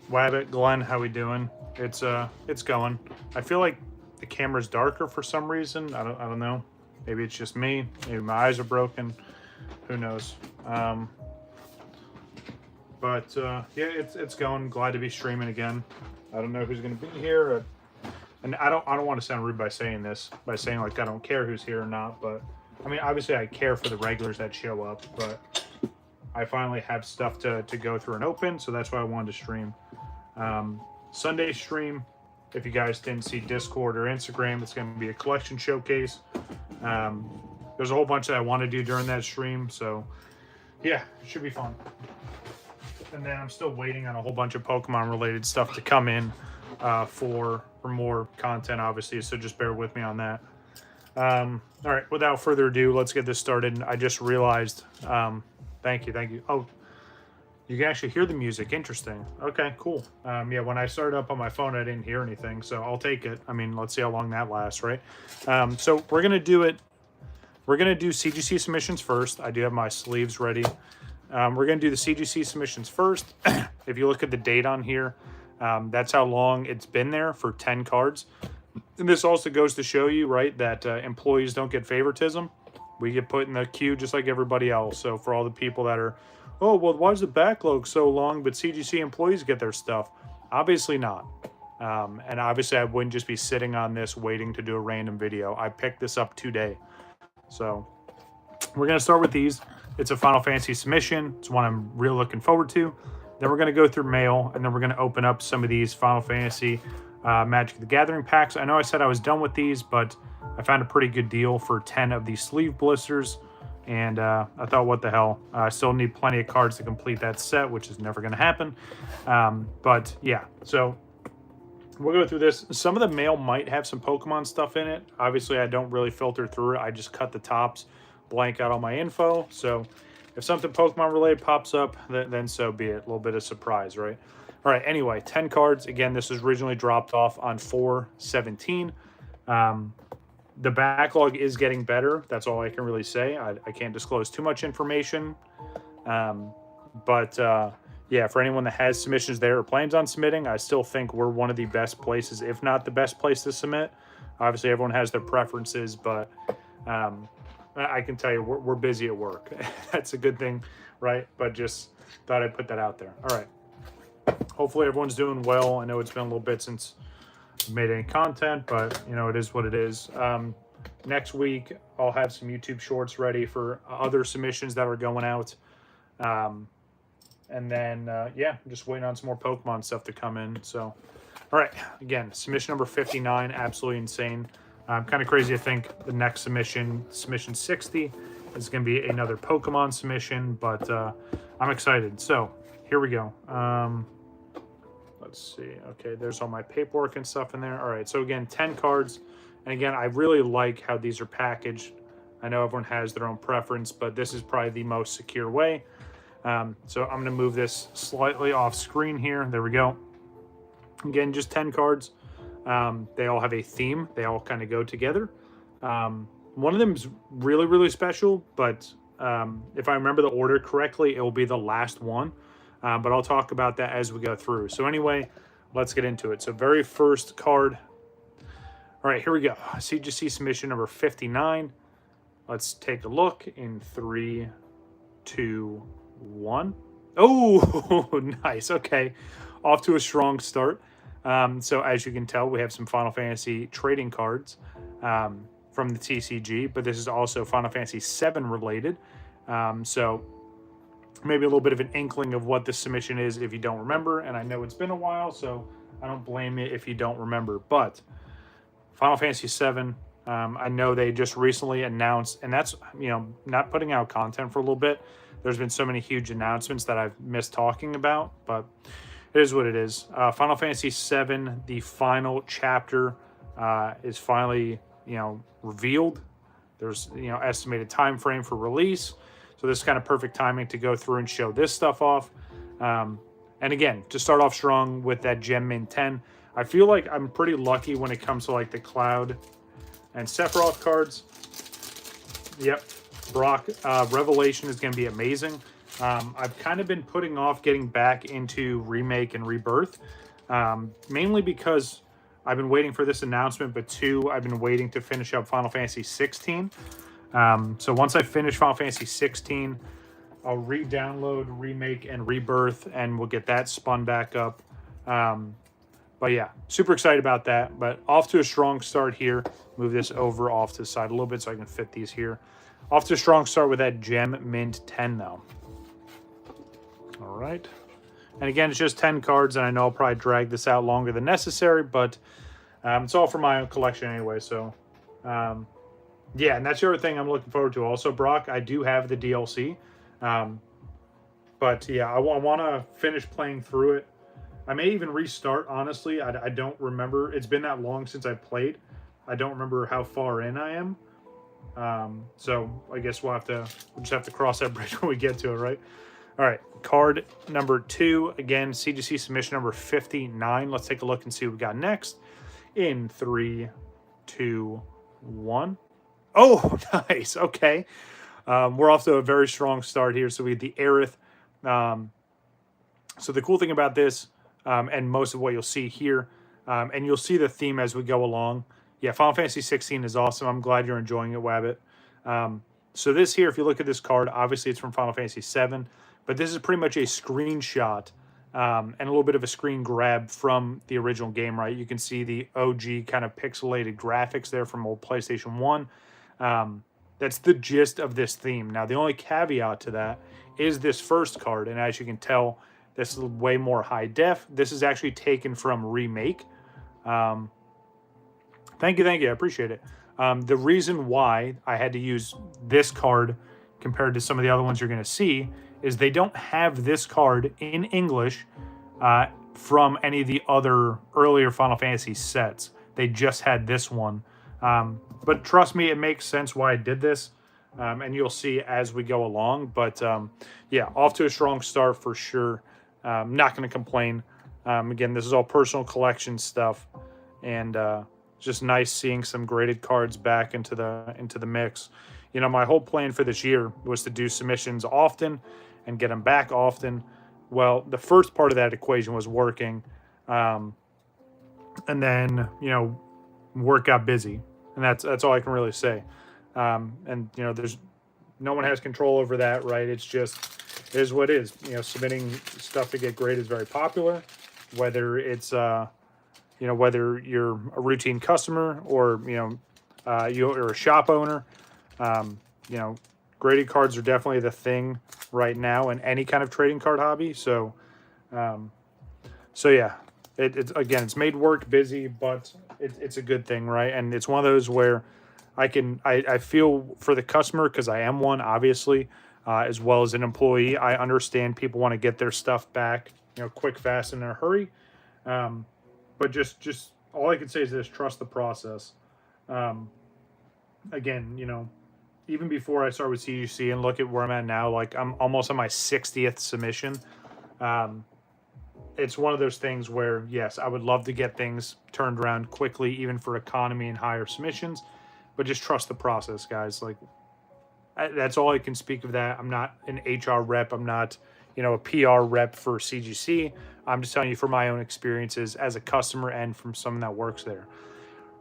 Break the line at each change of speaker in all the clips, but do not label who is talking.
Wabbit, Glenn, how we doing? It's going. I feel like the camera's darker for some reason. I don't know. Maybe it's just me. Maybe my eyes are broken. Who knows? But yeah, it's going. Glad to be streaming again. I don't know who's gonna be here, and I don't want to sound rude by saying this, by saying like I don't care who's here or not. But I mean, obviously I care for the regulars that show up, but I finally have stuff to go through and open, so that's why I wanted to stream. Sunday stream, if you guys didn't see Discord or Instagram, it's going to be a collection showcase. There's a whole bunch that I want to do during that stream, so yeah, it should be fun. And then I'm still waiting on a whole bunch of Pokemon related stuff to come in for more content, obviously, so just bear with me on that. All right, without further ado, let's get this started. I just realized, thank you. Oh, you can actually hear the music. Interesting. Okay, cool. Yeah, when I started up on my phone, I didn't hear anything, so I'll take it. I mean, let's see how long that lasts, right? So we're going to do it. We're going to do CGC submissions first. I do have my sleeves ready. We're going to do the CGC submissions first. If you look at the date on here, that's how long it's been there, for 10 cards. And this also goes to show you, right, that employees don't get favoritism. We get put in the queue just like everybody else. So for all the people that are, oh, well, why is the backlog so long, but CGC employees get their stuff? Obviously not. And obviously I wouldn't just be sitting on this waiting to do a random video. I picked this up today. So we're going to start with these. It's a Final Fantasy submission. It's one I'm really looking forward to. Then we're going to go through mail, and then we're going to open up some of these Final Fantasy Magic the Gathering packs. I know I said I was done with these, but I found a pretty good deal for 10 of these sleeve blisters. And I thought, what the hell? I still need plenty of cards to complete that set, which is never going to happen. But yeah, so we'll go through this. Some of the mail might have some Pokemon stuff in it. Obviously, I don't really filter through it. I just cut the tops, blank out all my info. So if something Pokemon related pops up, then so be it. A little bit of surprise, right? All right, anyway, 10 cards. Again, this was originally dropped off on 4/17. The backlog is getting better. That's all I can really say. I can't disclose too much information. But yeah, for anyone that has submissions there or plans on submitting, I still think we're one of the best places, if not the best place to submit. Obviously, everyone has their preferences, but I can tell you we're busy at work. That's a good thing, right? But just thought I'd put that out there. All right. Hopefully everyone's doing well. I know it's been a little bit since made any content, but you know, it is what it is. Next week I'll have some YouTube shorts ready for other submissions that are going out, and then yeah, I'm just waiting on some more Pokemon stuff to come in. So all right, again, submission number 59, absolutely insane. Kind of crazy to think the next submission 60, is going to be another Pokemon submission, but I'm excited. So here we go. Let's see. Okay, there's all my paperwork and stuff in there. All right, so again, 10 cards. And again, I really like how these are packaged. I know everyone has their own preference, but this is probably the most secure way. So I'm going to move this slightly off screen here. There we go. Again, just 10 cards. They all have a theme. They all kind of go together. One of them is really, really special, but if I remember the order correctly, it will be the last one. But I'll talk about that as we go through. So anyway, let's get into it. So very first card. All right, here we go. CGC submission number 59. Let's take a look in 3, 2, 1. Oh, nice. Okay, off to a strong start. So as you can tell, we have some Final Fantasy trading cards from the TCG, but this is also Final Fantasy VII related. So maybe a little bit of an inkling of what this submission is if you don't remember. And I know it's been a while, so I don't blame you if you don't remember. But Final Fantasy VII, I know they just recently announced, and that's, you know, not putting out content for a little bit. There's been so many huge announcements that I've missed talking about, but it is what it is. Final Fantasy VII, the final chapter is finally, you know, revealed. There's, you know, estimated time frame for release. So this is kind of perfect timing to go through and show this stuff off. And again, to start off strong with that Gem Mint 10, I feel like I'm pretty lucky when it comes to like the Cloud and Sephiroth cards. Yep, Brock, Revelation is going to be amazing. I've kind of been putting off getting back into Remake and Rebirth, mainly because I've been waiting for this announcement, but two, I've been waiting to finish up Final Fantasy 16. So once I finish Final Fantasy 16, I'll re-download Remake and Rebirth, and we'll get that spun back up. But yeah, super excited about that. But off to a strong start here. Move this over off to the side a little bit so I can fit these here. Off to a strong start with that Gem Mint 10 though. All right. And again, it's just 10 cards, and I know I'll probably drag this out longer than necessary, but it's all for my own collection anyway. So, yeah, and that's the other thing I'm looking forward to. Also, Brock, I do have the DLC. But yeah, I want to finish playing through it. I may even restart, honestly. I don't remember. It's been that long since I played. I don't remember how far in I am. So I guess we'll just have to cross that bridge when we get to it, right? All right, card number 2. Again, CGC submission number 59. Let's take a look and see what we got next. In 3, 2, 1. Oh, nice. Okay. We're off to a very strong start here. So we get the Aerith. So the cool thing about this, and most of what you'll see here, and you'll see the theme as we go along. Yeah, Final Fantasy 16 is awesome. I'm glad you're enjoying it, Wabbit. So this here, if you look at this card, obviously it's from Final Fantasy 7, but this is pretty much a screenshot and a little bit of a screen grab from the original game, right? You can see the OG kind of pixelated graphics there from old PlayStation 1. That's the gist of this theme. Now, the only caveat to that is this first card, and as you can tell, this is way more high def. This is actually taken from Remake. Thank you, I appreciate it. The reason why I had to use this card compared to some of the other ones you're going to see is they don't have this card in English from any of the other earlier Final Fantasy sets. They just had this one. But trust me, it makes sense why I did this, and you'll see as we go along. But yeah, off to a strong start for sure. Not going to complain. Again, this is all personal collection stuff, and just nice seeing some graded cards back into the mix. You know, my whole plan for this year was to do submissions often and get them back often. Well, the first part of that equation was working, and then work got busy, and that's all I can really say. And there's no one has control over that, right? It is what it is. Submitting stuff to get graded is very popular, whether it's whether you're a routine customer or you're a shop owner. Graded cards are definitely the thing right now in any kind of trading card hobby. So yeah, it's made work busy, but it's a good thing, right? And it's one of those where I feel for the customer, because I am one, obviously, as well as an employee. I understand people want to get their stuff back, quick, fast, and in a hurry. But just all I can say is this: trust the process. Again, even before I start with CGC and look at where I'm at now, like I'm almost on my 60th submission. It's one of those things where, yes, I would love to get things turned around quickly, even for economy and higher submissions, but just trust the process, guys. Like, that's all I can speak of that. I'm not an HR rep. I'm not, a PR rep for CGC. I'm just telling you from my own experiences as a customer and from someone that works there.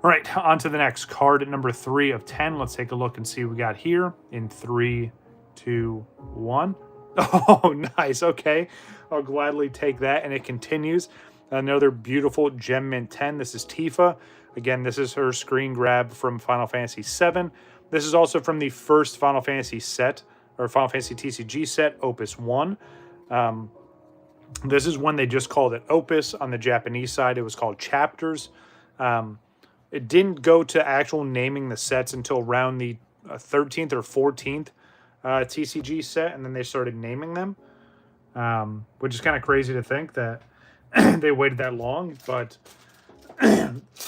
All right, on to the next card at number 3 of 10. Let's take a look and see what we got here in 3, 2, 1. Oh, nice. Okay, I'll gladly take that. And it continues. Another beautiful Gem Mint 10. This is Tifa. Again, this is her screen grab from Final Fantasy 7. This is also from the first Final Fantasy set, or Final Fantasy TCG set, Opus 1. This is when they just called it Opus. On the Japanese side, it was called Chapters. It didn't go to actual naming the sets until around the 13th or 14th TCG set, and then they started naming them, which is kind of crazy to think that they waited that long. But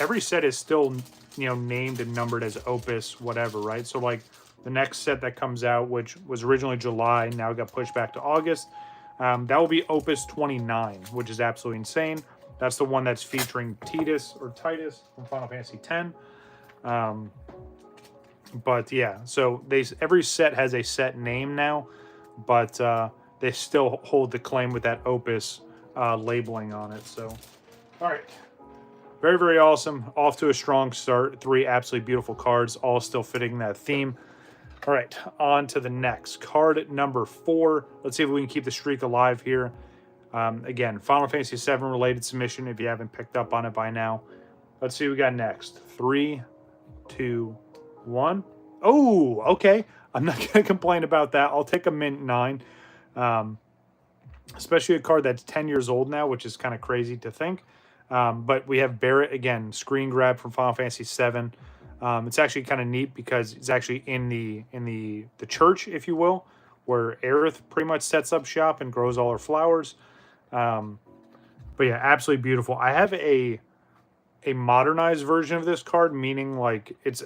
every set is still, named and numbered as Opus whatever, right? So, like, the next set that comes out, which was originally July, now got pushed back to August, that will be Opus 29, which is absolutely insane. That's the one that's featuring Titus from Final Fantasy X. But yeah, so every set has a set name now. But they still hold the claim with that Opus labeling on it. So, all right. Very, very awesome. Off to a strong start. 3 absolutely beautiful cards, all still fitting that theme. All right, on to the next. Card number 4. Let's see if we can keep the streak alive here. Again, Final Fantasy VII related submission if you haven't picked up on it by now. Let's see what we got next. 3, 2, 1. Oh, okay. I'm not going to complain about that. I'll take a Mint 9. Especially a card that's 10 years old now, which is kind of crazy to think. But we have Barrett, again, screen grab from Final Fantasy VII. It's actually kind of neat because it's actually in the church, if you will, where Aerith pretty much sets up shop and grows all her flowers. But yeah, absolutely beautiful. I have a modernized version of this card, meaning like it's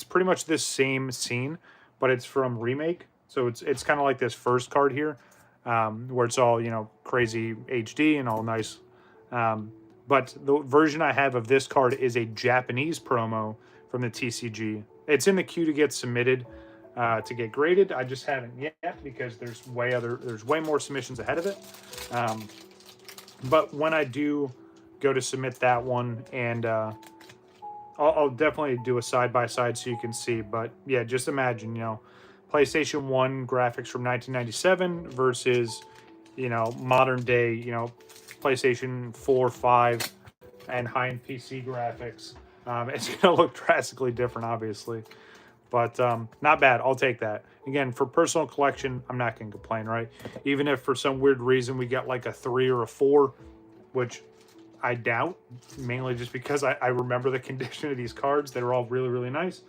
pretty much this same scene, but it's from Remake. So it's kind of like this first card here, where it's all, you know, crazy HD and all nice. But the version I have of this card is a Japanese promo from the TCG. It's in the queue to get submitted, to get graded. I just haven't yet because there's way more submissions ahead of it. But when I do go to submit that one, and I'll definitely do a side-by-side so you can see. But yeah, just imagine, you know, PlayStation 1 graphics from 1997 versus, you know, modern day, you know, PlayStation 4, 5, and high-end PC graphics. It's going to look drastically different, obviously. But not bad. I'll take that. Again, for personal collection, I'm not going to complain, right? Even if for some weird reason we get like a 3 or a 4, which I doubt, mainly just because I remember the condition of these cards. They were all really, really nice.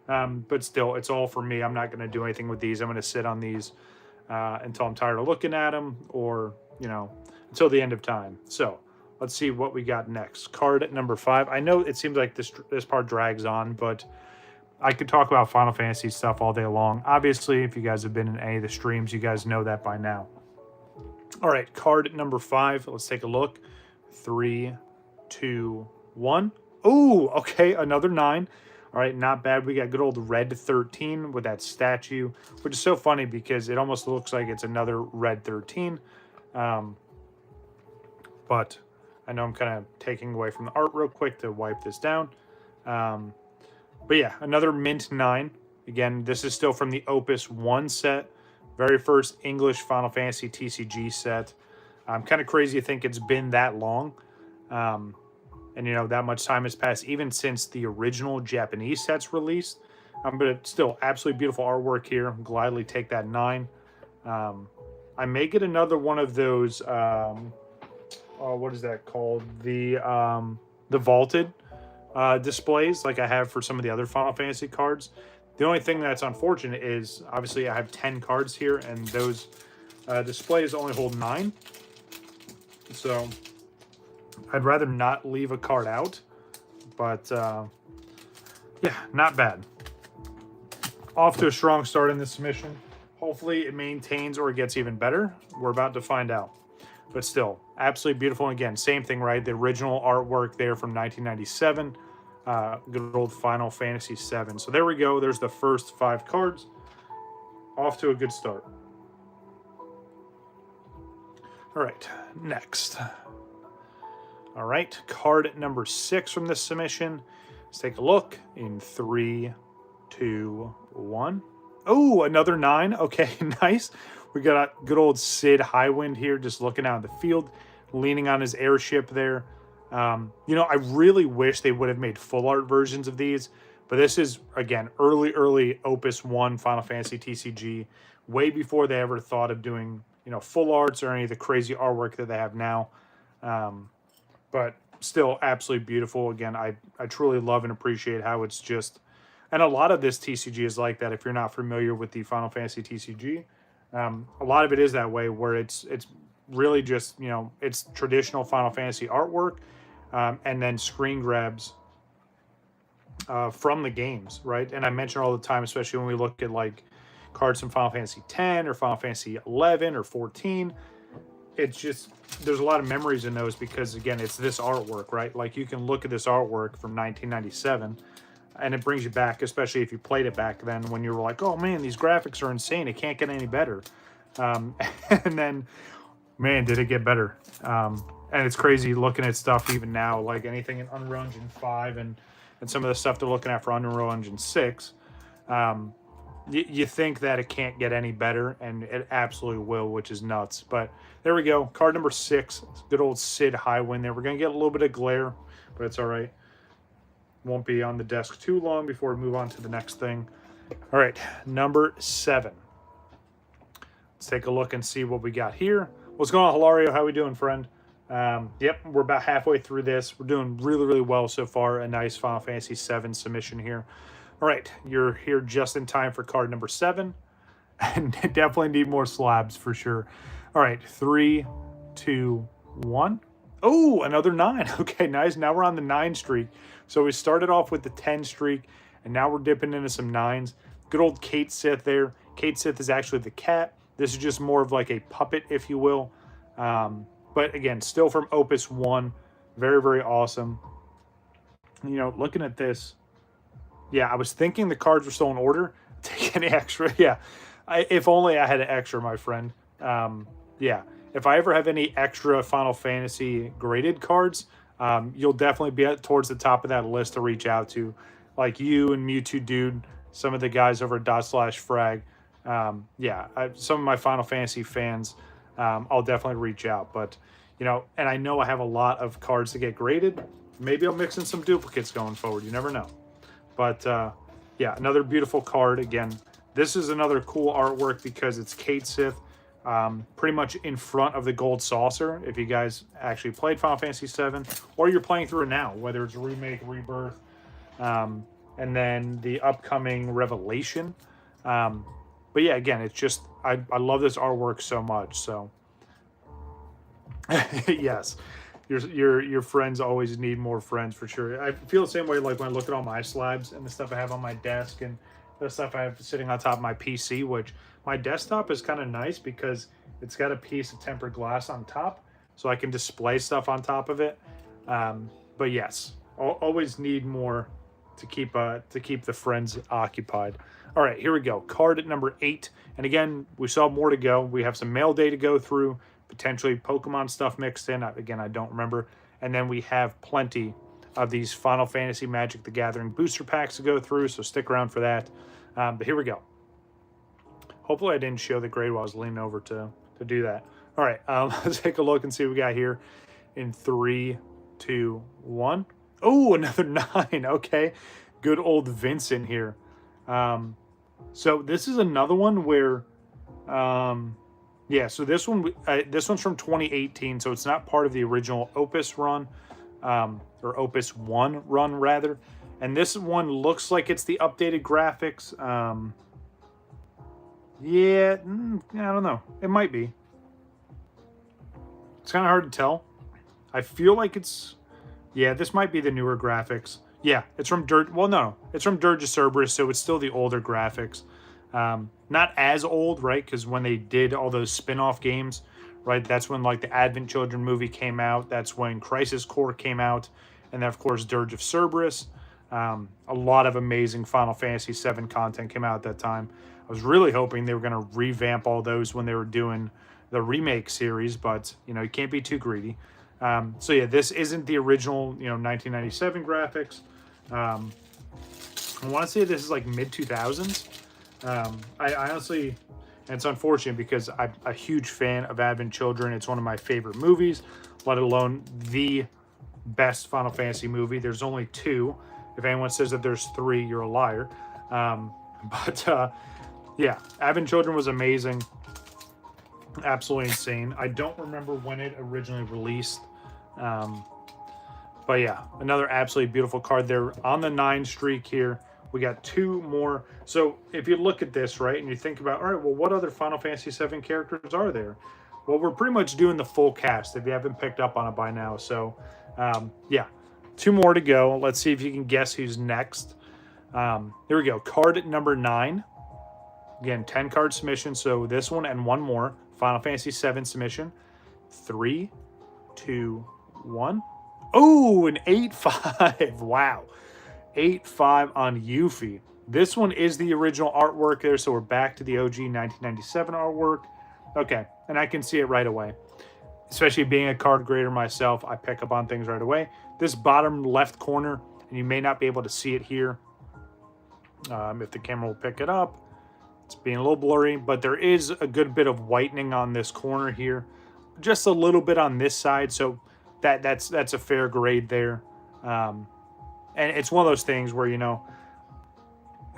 But still, it's all for me. I'm not going to do anything with these. I'm going to sit on these until I'm tired of looking at them, or, you know, until the end of time. So let's see what we got next. Card number 5. I know it seems like this part drags on, but I could talk about Final Fantasy stuff all day long. Obviously, if you guys have been in any of the streams, you guys know that by now. All right, card number 5. Let's take a look. 3, 2, 1. Oh, okay, another 9. All right, not bad. We got good old Red 13 with that statue, which is so funny because it almost looks like it's another Red 13. But I know I'm kind of taking away from the art real quick to wipe this down. But yeah, another Mint 9. Again, this is still from the Opus 1 set. Very first English Final Fantasy TCG set. Kind of crazy to think it's been that long. And, you know, that much time has passed even since the original Japanese sets released. But it's still absolutely beautiful artwork here. I'll gladly take that 9. I may get another one of those... what is that called? The vaulted displays like I have for some of the other Final Fantasy cards. The only thing that's unfortunate is obviously I have 10 cards here, and those displays only hold 9. So I'd rather not leave a card out, but yeah, not bad. Off to a strong start in this submission. Hopefully it maintains or it gets even better. We're about to find out. But still, absolutely beautiful. And again, same thing, right? The original artwork there from 1997. Good old Final Fantasy VII. So there we go. There's the first 5 cards. Off to a good start. All right, next. All right, card number 6 from this submission. Let's take a look in 3, 2, 1. Oh, another 9. Okay, nice. We got a good old Sid Highwind here, just looking out in the field, leaning on his airship there. You know, I really wish they would have made full art versions of these, but this is, again, early Opus 1 Final Fantasy TCG, way before they ever thought of doing, you know, full arts or any of the crazy artwork that they have now. But still absolutely beautiful. Again, I truly love and appreciate how it's just, and a lot of this TCG is like that if you're not familiar with the Final Fantasy TCG. A lot of it is that way, where it's really just, you know, it's traditional Final Fantasy artwork, and then screen grabs from the games, right? And I mention all the time, especially when we look at like cards from Final Fantasy X or Final Fantasy 11 or 14. It's just, there's a lot of memories in those because, again, it's this artwork, right? Like you can look at this artwork from 1997 and it brings you back, especially if you played it back then when you were like, oh man, these graphics are insane. It can't get any better. And then, man, did it get better. And it's crazy looking at stuff even now, like anything in Unreal Engine 5 and some of the stuff they're looking at for Unreal Engine 6. You think that it can't get any better, and it absolutely will, which is nuts. But there we go. Card number 6. Good old Sid Highwind there. We're going to get a little bit of glare, but it's all right. Won't be on the desk too long before we move on to the next thing. All right, number 7. Let's take a look and see what we got here. What's going on, Hilario? How we doing, friend? Yep, we're about halfway through this. We're doing really, really well so far. A nice Final Fantasy VII submission here. All right, you're here just in time for card number 7. And definitely need more slabs for sure. All right, 3, 2, 1. Oh, another 9. Okay, nice. Now we're on the 9 streak. So we started off with the 10 streak, and now we're dipping into some 9s. Good old Kate Sith there. Kate Sith is actually the cat. This is just more of like a puppet, if you will. But again, still from Opus 1. Very, very awesome. You know, looking at this, yeah, I was thinking the cards were still in order. Take any extra. Yeah, if only I had an extra, my friend. Yeah, if I ever have any extra Final Fantasy graded cards, you'll definitely be towards the top of that list to reach out to. Like you and Mewtwo Dude, some of the guys over at /frag. Yeah, some of my Final Fantasy fans, I'll definitely reach out. But, you know, and I know I have a lot of cards to get graded. Maybe I'll mix in some duplicates going forward. You never know. But, yeah, another beautiful card. Again, this is another cool artwork because it's Kate Sith pretty much in front of the gold saucer. If you guys actually played Final Fantasy VII or you're playing through it now, whether it's Remake, Rebirth, and then the upcoming Revelation. But yeah, again, it's just, I love this artwork so much. So yes, your friends always need more friends for sure. I feel the same way like when I look at all my slabs and the stuff I have on my desk and the stuff I have sitting on top of my PC, which my desktop is kind of nice because it's got a piece of tempered glass on top, so I can display stuff on top of it. But yes, always need more to keep the friends occupied. All right, here we go. Card at number 8. And again, we still have more to go. We have some mail day to go through, potentially Pokemon stuff mixed in. Again, I don't remember. And then we have plenty of these Final Fantasy Magic the Gathering booster packs to go through, so stick around for that. But here we go. Hopefully I didn't show the grade while I was leaning over to do that. All right, let's take a look and see what we got here in 3, 2, 1. Oh, another 9. Okay, good old Vincent here. So this is another one where, yeah, so this one's from 2018, so it's not part of the original Opus run, or Opus 1 run, rather. And this one looks like it's the updated graphics. Yeah, I don't know. It might be. It's kind of hard to tell. I feel like it's, yeah, this might be the newer graphics. Yeah, it's from it's from Dirge of Cerberus, so it's still the older graphics. Not as old, right? Because when they did all those spin-off games, right, that's when like the Advent Children movie came out. That's when Crisis Core came out, and then of course Dirge of Cerberus. A lot of amazing Final Fantasy VII content came out at that time. I was really hoping they were going to revamp all those when they were doing the remake series, but you know, you can't be too greedy. So yeah, this isn't the original, 1997 graphics. I want to say this is like mid 2000s. I honestly, and it's unfortunate because I'm a huge fan of Advent Children. It's one of my favorite movies, let alone the best Final Fantasy movie. There's only 2. If anyone says that there's 3, you're a liar. Yeah, Advent Children was amazing. Absolutely insane. I don't remember when it originally released. But yeah, another absolutely beautiful card there on the 9 streak here. We got 2 more. So if you look at this, right, and you think about, all right, well, what other Final Fantasy VII characters are there? Well, we're pretty much doing the full cast if you haven't picked up on it by now. So, yeah, 2 more to go. Let's see if you can guess who's next. Here we go. Card at number 9. Again, 10 card submission. So this one and 1 more. Final Fantasy VII submission. 3, 2, 1. Oh, an 8-5. Wow. 8-5 on Yuffie. This one is the original artwork there, so we're back to the OG 1997 artwork. Okay, and I can see it right away. Especially being a card grader myself, I pick up on things right away. This bottom left corner, and you may not be able to see it here if the camera will pick it up. It's being a little blurry, but there is a good bit of whitening on this corner here. Just a little bit on this side, so that's a fair grade there. And it's one of those things where, you know,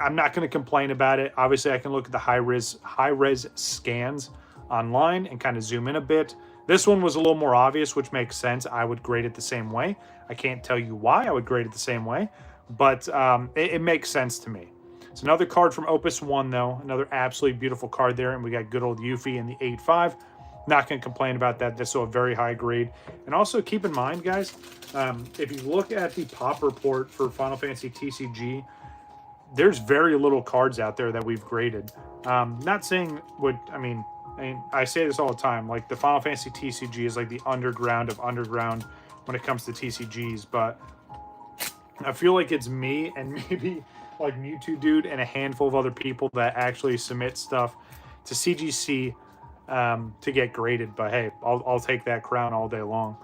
I'm not going to complain about it. Obviously, I can look at the high-res scans online and kind of zoom in a bit. This one was a little more obvious, which makes sense. I would grade it the same way. I can't tell you why I would grade it the same way, but it makes sense to me. It's another card from Opus 1, though. Another absolutely beautiful card there, and we got good old Yuffie in the 8.5. Not going to complain about that. That's still a very high grade. And also keep in mind, guys, if you look at the pop report for Final Fantasy TCG, there's very little cards out there that we've graded. Not saying what, I mean, I say this all the time, like the Final Fantasy TCG is like the underground of underground when it comes to TCGs, but I feel like it's me and maybe like Mewtwo Dude and a handful of other people that actually submit stuff to CGC to get graded. But hey, I'll take that crown all day long.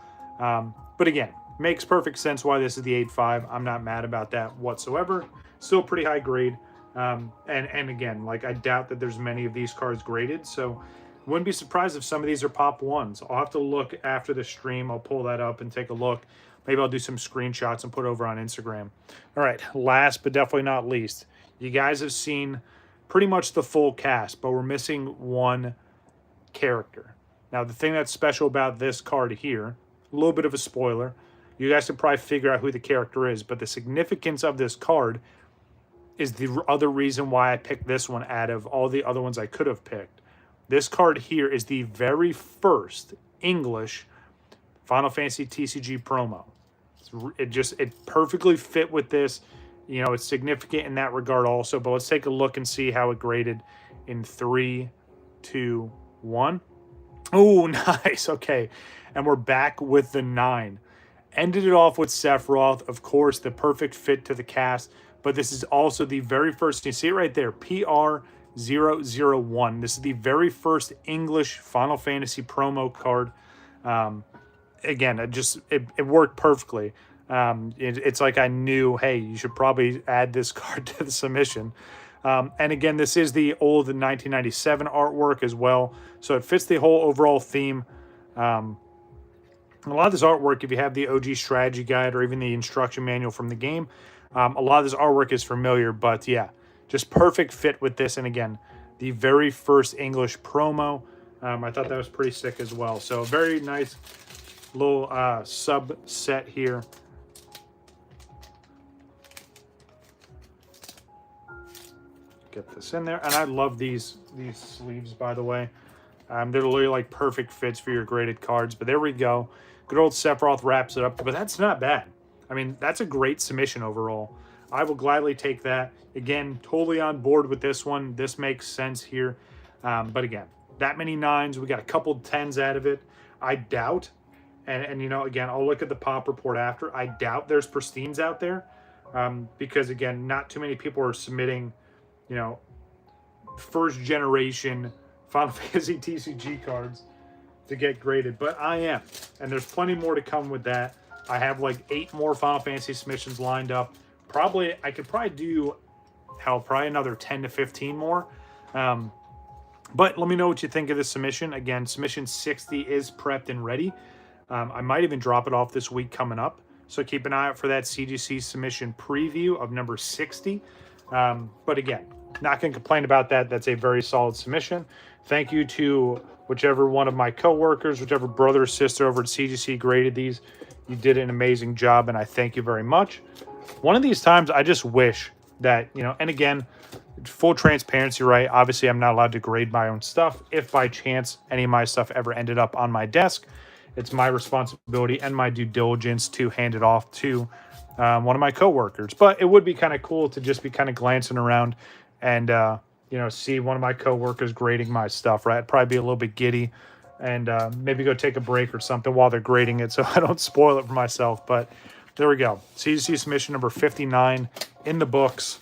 But again, makes perfect sense why this is the 8.5. I'm not mad about that whatsoever. Still pretty high grade. And again, like I doubt that there's many of these cards graded, so wouldn't be surprised if some of these are pop ones. I'll have to look after the stream. I'll pull that up and take a look. Maybe I'll do some screenshots and put it over on Instagram. All right, last but definitely not least, you guys have seen pretty much the full cast, but we're missing one character. Now, the thing that's special about this card here, a little bit of a spoiler, you guys can probably figure out who the character is, but the significance of this card is the other reason why I picked this one out of all the other ones I could have picked. This card here is the very first English Final Fantasy TCG promo. It perfectly fit with this. You know, it's significant in that regard also, but let's take a look and see how it graded in 3, 2, 1. Oh, nice. Okay. And we're back with the 9. Ended it off with Sephiroth, of course, the perfect fit to the cast. But this is also the very first, you see it right there, PR001. This is the very first English Final Fantasy promo card. Again, it worked perfectly. It's like I knew, hey, you should probably add this card to the submission. And again, this is the old 1997 artwork as well. So it fits the whole overall theme. A lot of this artwork, if you have the OG strategy guide or even the instruction manual from the game, a lot of this artwork is familiar, but yeah, just perfect fit with this. And again, the very first English promo, I thought that was pretty sick as well. So a very nice little subset here. Get this in there. And I love these sleeves, by the way. They're literally like perfect fits for your graded cards. But there we go. Good old Sephiroth wraps it up. But that's not bad. I mean, that's a great submission overall. I will gladly take that. Again, totally on board with this one. This makes sense here. But again, that many 9s. We got a couple 10s out of it. I doubt, and you know, again, I'll look at the pop report after. I doubt there's pristines out there. Because, again, not too many people are submitting, you know, first generation Final Fantasy TCG cards to get graded. But I am. And there's plenty more to come with that. I have like 8 more Final Fantasy submissions lined up. I could probably do, probably another 10 to 15 more. But let me know what you think of this submission. Again, submission 60 is prepped and ready. I might even drop it off this week coming up. So keep an eye out for that CGC submission preview of number 60. But again, not going to complain about that. That's a very solid submission. Thank you to whichever one of my coworkers, whichever brother or sister over at CGC graded these. You did an amazing job, and I thank you very much. One of these times, I just wish that, you know, and again, full transparency, right? Obviously, I'm not allowed to grade my own stuff. If by chance any of my stuff ever ended up on my desk, it's my responsibility and my due diligence to hand it off to one of my coworkers. But it would be kind of cool to just be kind of glancing around and, you know, see one of my coworkers grading my stuff, right? I'd probably be a little bit giddy. And maybe go take a break or something while they're grading it so I don't spoil it for myself. But there we go. CGC submission number 59 in the books.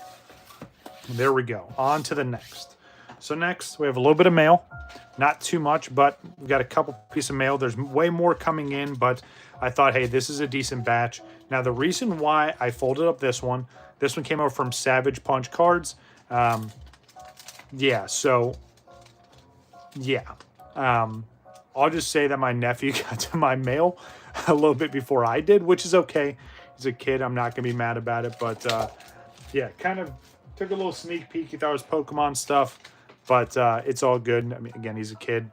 There we go. On to the next. So next, we have a little bit of mail. Not too much, but we've got a couple pieces of mail. There's way more coming in, but I thought, hey, this is a decent batch. Now, the reason why I folded up this one came over from Savage Punch Cards. Yeah, so, yeah. I'll just say that my nephew got to my mail a little bit before I did, which is okay. He's a kid. I'm not going to be mad about it, but, yeah, kind of took a little sneak peek. He thought it was Pokemon stuff. But it's all good. I mean, again, he's a kid.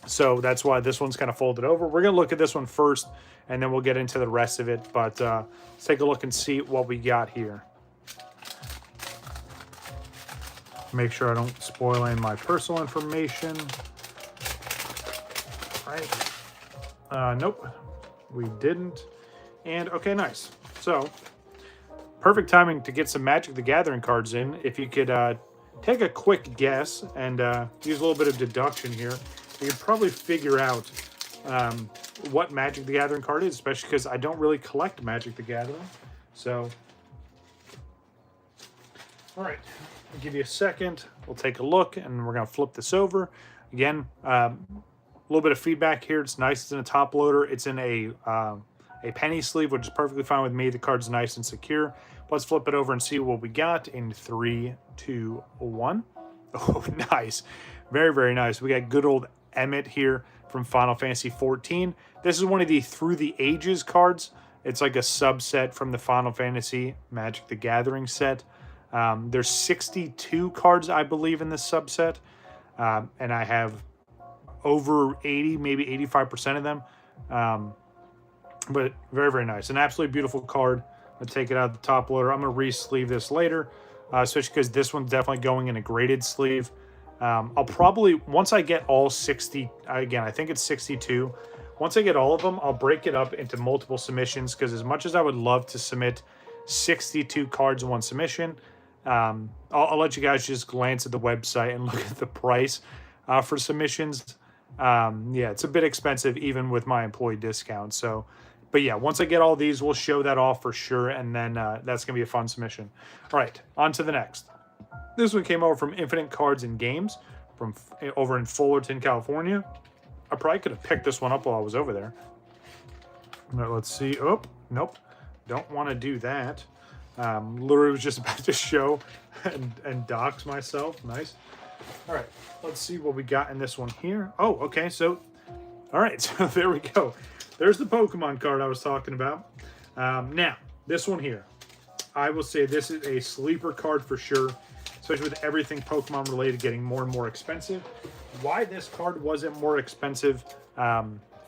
So that's why this one's kind of folded over. We're going to look at this one first, and then we'll get into the rest of it. But let's take a look and see what we got here. Make sure I don't spoil any of my personal information. All right. Nope, we didn't. And, okay, nice. So, perfect timing to get some Magic the Gathering cards in. If you could... take a quick guess and use a little bit of deduction here. You can probably figure out what Magic the Gathering card is, especially because I don't really collect Magic the Gathering. So, all right, I'll give you a second. We'll take a look, and we're going to flip this over. Again, a little bit of feedback here. It's nice. It's in a top loader. It's in a penny sleeve, which is perfectly fine with me. The card's nice and secure. Let's flip it over and see what we got in 3, 2, 1. Oh, nice. Very, very nice. We got good old Emmett here from Final Fantasy 14. This is one of the Through the Ages cards. It's like a subset from the Final Fantasy Magic the Gathering set. There's 62 cards, I believe, in this subset. And I have over 80, maybe 85% of them. But very, very nice. An absolutely beautiful card. I'll take it out of the top loader. I'm going to re-sleeve this later, especially because this one's definitely going in a graded sleeve. I'll probably, once I get all 60, again, I think it's 62. Once I get all of them, I'll break it up into multiple submissions, because as much as I would love to submit 62 cards in one submission, I'll let you guys just glance at the website and look at the price for submissions. Yeah, it's a bit expensive even with my employee discount, so... But yeah, once I get all these, we'll show that off for sure, and then that's going to be a fun submission. All right, on to the next. This one came over from Infinite Cards and Games from over in Fullerton, California. I probably could have picked this one up while I was over there. But let's see. Oh, nope. Don't want to do that. Literally was just about to show and dox myself. Nice. All right, let's see what we got in this one here. Oh, okay, so... All right, so there we go. There's the Pokemon card I was talking about. Now, this one here. I will say this is a sleeper card for sure, especially with everything Pokemon related getting more and more expensive. Why this card wasn't more expensive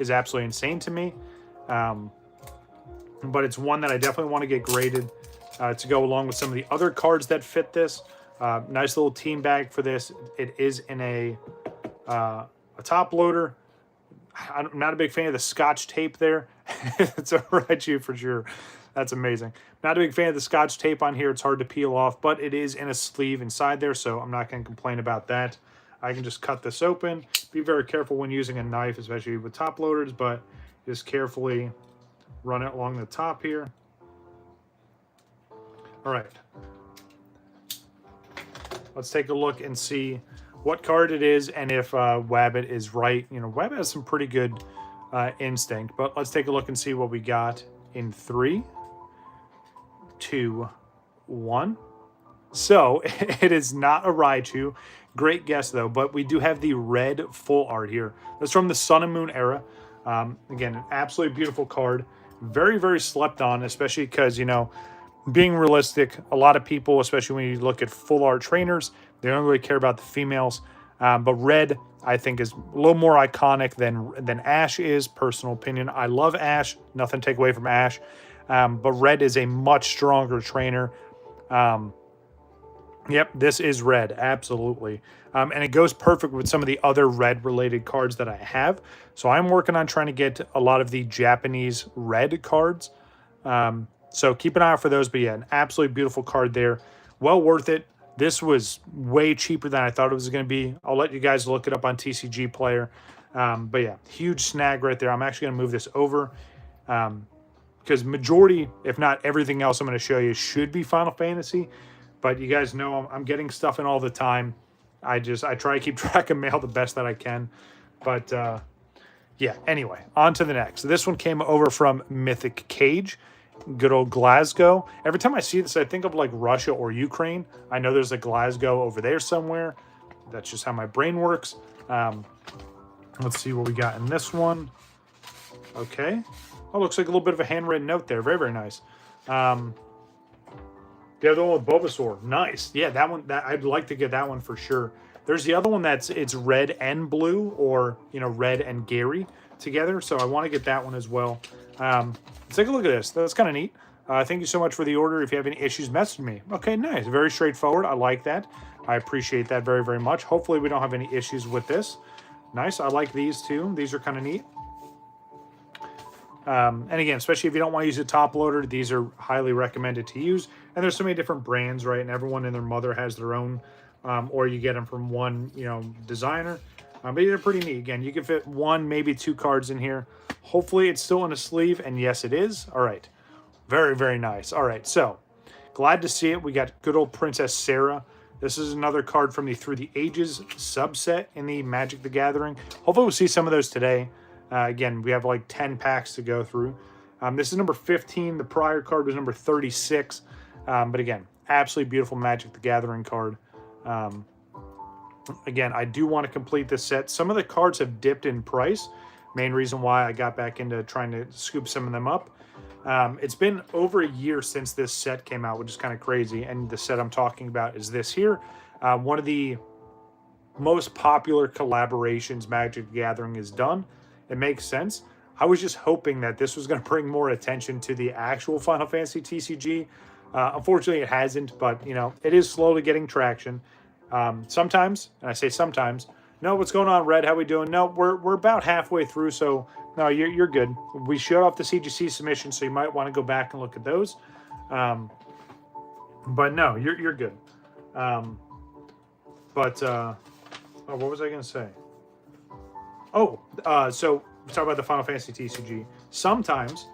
is absolutely insane to me. But it's one that I definitely want to get graded to go along with some of the other cards that fit this. Nice little team bag for this. It is in a top loader. I'm not a big fan of the Scotch tape there. It's a Raichu for sure. That's amazing. Not a big fan of the Scotch tape on here. It's hard to peel off, but it is in a sleeve inside there, so I'm not going to complain about that. I can just cut this open. Be very careful when using a knife, especially with top loaders, but just carefully run it along the top here. All right. Let's take a look and see what card it is, and if Wabbit is right. You know, Wabbit has some pretty good instinct, but let's take a look and see what we got in 3, 2, 1. So, it is not a Raichu. Great guess, though, but we do have the red full art here. That's from the Sun and Moon era. Again, an absolutely beautiful card. Very, very slept on, especially because, you know, being realistic, a lot of people, especially when you look at full art trainers, they don't really care about the females. But red, I think, is a little more iconic than Ash is. Personal opinion. I love Ash. Nothing to take away from Ash. But red is a much stronger trainer. Yep, this is red. Absolutely. And it goes perfect with some of the other red-related cards that I have. So I'm working on trying to get a lot of the Japanese red cards. So keep an eye out for those. But yeah, an absolutely beautiful card there. Well worth it. This was way cheaper than I thought it was going to be. I'll let you guys look it up on TCG Player. But yeah, huge snag right there. I'm actually going to move this over because majority, if not everything else I'm going to show you should be Final Fantasy. but you guys know I'm getting stuff in all the time. I try to keep track of mail the best that I can. But yeah, anyway, on to the next. This one came over from Mythic Cage, good old Glasgow. Every time I see this, I think of like Russia or Ukraine. I know there's a Glasgow over there somewhere. That's just how my brain works. Let's see what we got in this one. Okay. Oh, looks like a little bit of a handwritten note there. Very, very nice. The other one with Bulbasaur. Nice. Yeah, that one, I'd like to get that one for sure. There's the other one it's red and blue, or, you know, red and Gary together. So I want to get that one as well. Let's take a look at this. That's kind of neat. Thank you so much for the order. If you have any issues, message me. Okay, nice. Very straightforward. I like that. I appreciate that very, very much. Hopefully we don't have any issues with this. Nice. I like these too. These are kind of neat. And again, especially if you don't want to use a top loader, these are highly recommended to use. And there's so many different brands, right? And everyone and their mother has their own, or you get them from one, you know, designer. But they're pretty neat. Again, you can fit one, maybe two cards in here. Hopefully it's still in a sleeve, and yes, it is. All right. Very, very nice. All right, so glad to see it. We got good old Princess Sarah. This is another card from the Through the Ages subset in the Magic the Gathering. Hopefully we'll see some of those today. Again, we have like 10 packs to go through. This is number 15. The prior card was number 36. But again, absolutely beautiful Magic the Gathering card. Again, I do want to complete this set. Some of the cards have dipped in price. Main reason why I got back into trying to scoop some of them up. It's been over a year since this set came out, which is kind of crazy. And the set I'm talking about is this here. One of the most popular collaborations Magic the Gathering has done. It makes sense. I was just hoping that this was going to bring more attention to the actual Final Fantasy TCG. Unfortunately, it hasn't, but, you know, it is slowly getting traction. Sometimes, and I say sometimes, no, what's going on, Red? How we doing? No, we're about halfway through, so no, you're good. We showed off the CGC submission, so you might want to go back and look at those. But no, you're good. Oh, what was I going to say? Oh, so we talk about the Final Fantasy TCG. Sometimes,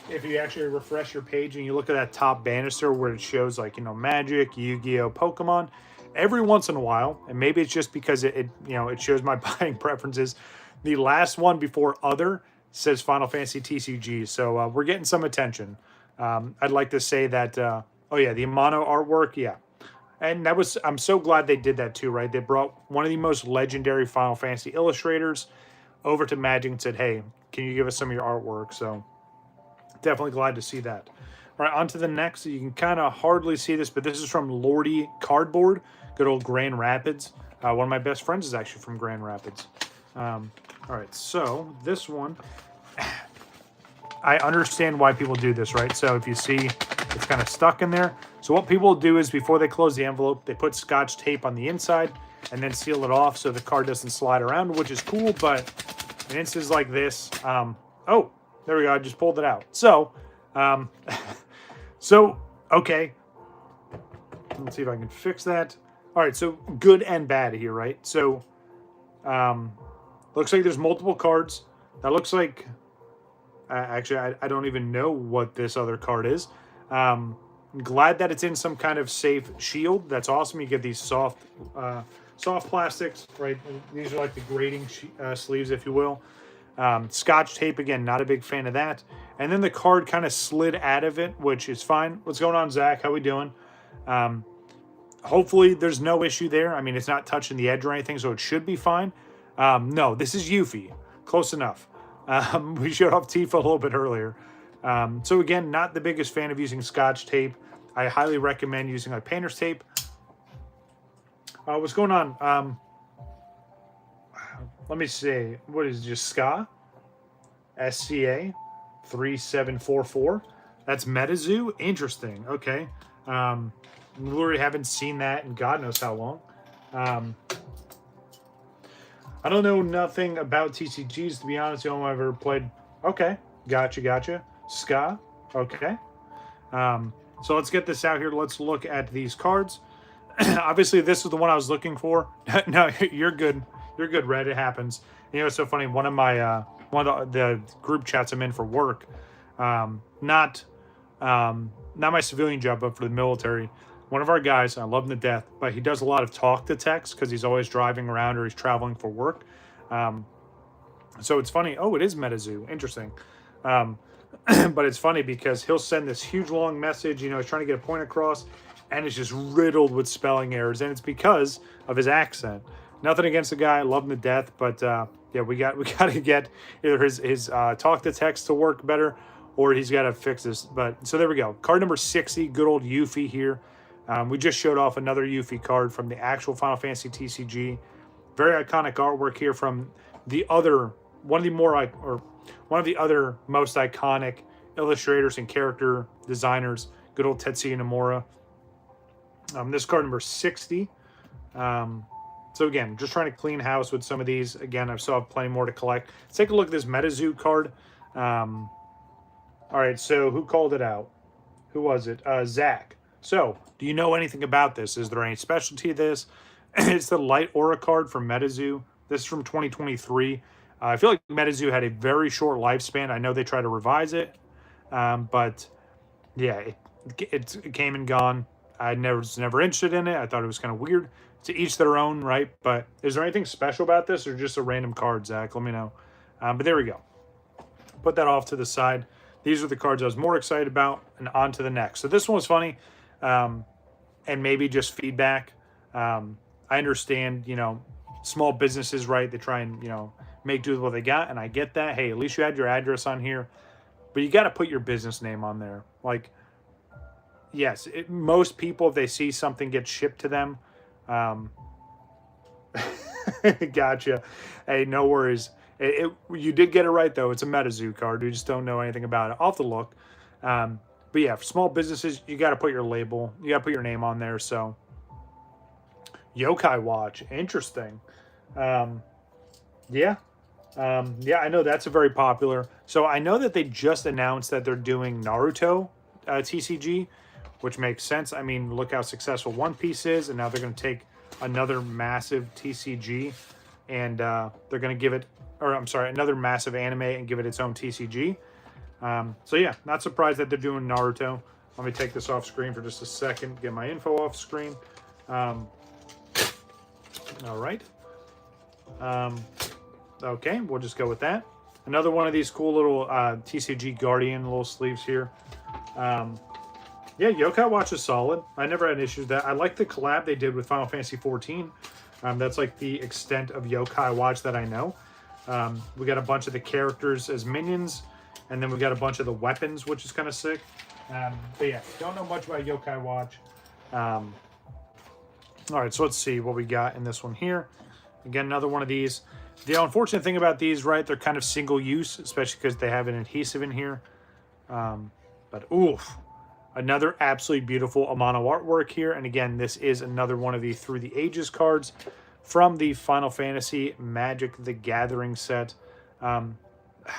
if you actually refresh your page and you look at that top banister where it shows, like, you know, Magic, Yu-Gi-Oh, Pokemon, every once in a while, and maybe it's just because it you know, it shows my buying preferences, the last one before other says Final Fantasy TCG. So we're getting some attention. I'd like to say that, oh yeah, the Amano artwork, yeah. And that was, I'm so glad they did that too, right? They brought one of the most legendary Final Fantasy illustrators over to Magic and said, hey, can you give us some of your artwork? So definitely glad to see that. All right, on to the next. You can kind of hardly see this, but this is from Lordy Cardboard, good old Grand Rapids. One of my best friends is actually from Grand Rapids. All right, so this one, I understand why people do this, right? So if you see, it's kind of stuck in there. So what people do is before they close the envelope, they put Scotch tape on the inside and then seal it off so the card doesn't slide around, which is cool. But in instances like this, oh, there we go. I just pulled it out. So, okay. Let's see if I can fix that. All right, so good and bad here, right? So, looks like there's multiple cards. That looks like, actually, I don't even know what this other card is. I'm glad that it's in some kind of safe shield. That's awesome. You get these soft plastics, right? These are like the grading sleeves, if you will. Scotch tape, again, not a big fan of that. And then the card kind of slid out of it, which is fine. What's going on, Zach? How we doing? Hopefully there's no issue there. I mean, it's not touching the edge or anything, so it should be fine. No, this is Yuffie. Close enough. We showed off Tifa a little bit earlier. So again, not the biggest fan of using Scotch tape. I highly recommend using like painter's tape. What's going on? Let me see. What is it, just SCA? SCA 3744. That's MetaZoo. Interesting. Okay. Literally haven't seen that in God knows how long. I don't know nothing about TCGs, to be honest. The only one I've ever played. Okay. Gotcha. SCA. Okay. So let's get this out here. Let's look at these cards. Obviously, this is the one I was looking for. No, you're good. You're good, Red. It happens. You know, it's so funny. One of my one of the group chats I'm in for work, not my civilian job, but for the military. One of our guys, I love him to death, but he does a lot of talk to text because he's always driving around or he's traveling for work. So it's funny. Oh, it is MetaZoo. Interesting. But it's funny because he'll send this huge long message, you know, he's trying to get a point across, and it's just riddled with spelling errors, and it's because of his accent. Nothing against the guy, love him to death, but yeah, we got to get either his talk to text to work better, or he's got to fix this. But so there we go. Card number 60, good old Yuffie here. We just showed off another Yuffie card from the actual Final Fantasy TCG. Very iconic artwork here from the other one of the other most iconic illustrators and character designers, good old Tetsuya Nomura. This card number 60. So again, just trying to clean house with some of these. Again, I still have plenty more to collect. Let's take a look at this MetaZoo card. All right, so who called it out? Who was it? Zach. So, do you know anything about this? Is there any specialty to this? It's the Light Aura card from MetaZoo. This is from 2023. I feel like MetaZoo had a very short lifespan. I know they tried to revise it, but yeah, it came and gone. I was never interested in it. I thought it was kind of weird. To each their own, right? But is there anything special about this, or just a random card, Zach? Let me know. But there we go. Put that off to the side. These are the cards I was more excited about, and on to the next. So this one was funny, and maybe just feedback. I understand, you know, small businesses, right? They try and, you know, make do with what they got, and I get that. Hey, at least you had your address on here, but you got to put your business name on there. Like, yes, most people, if they see something get shipped to them, gotcha. Hey, no worries. You did get it right, though. It's a MetaZoo card. We just don't know anything about it. I'll have to look. But yeah, for small businesses, you got to put your label. You got to put your name on there. So, Yokai Watch. Interesting. Yeah. Yeah, I know that's a very popular. So I know that they just announced that they're doing Naruto TCG, which makes sense. I mean, look how successful One Piece is, and now they're going to take another massive TCG, and they're going to give it, or I'm sorry, another massive anime and give it its own TCG. So yeah, not surprised that they're doing Naruto. Let me take this off screen for just a second, get my info off screen. All right. Okay, we'll just go with that. Another one of these cool little TCG Guardian little sleeves here. Yeah, Yokai Watch is solid. I never had issues with that. I like the collab they did with Final Fantasy 14. That's like the extent of Yokai Watch that I know. We got a bunch of the characters as minions, and then we got a bunch of the weapons, which is kind of sick. But yeah, don't know much about Yokai Watch. All right, so let's see what we got in this one here. Again, another one of these. The unfortunate thing about these, right, they're kind of single use, especially because they have an adhesive in here. But oof. Another absolutely beautiful Amano artwork here. And again, this is another one of the Through the Ages cards from the Final Fantasy Magic the Gathering set.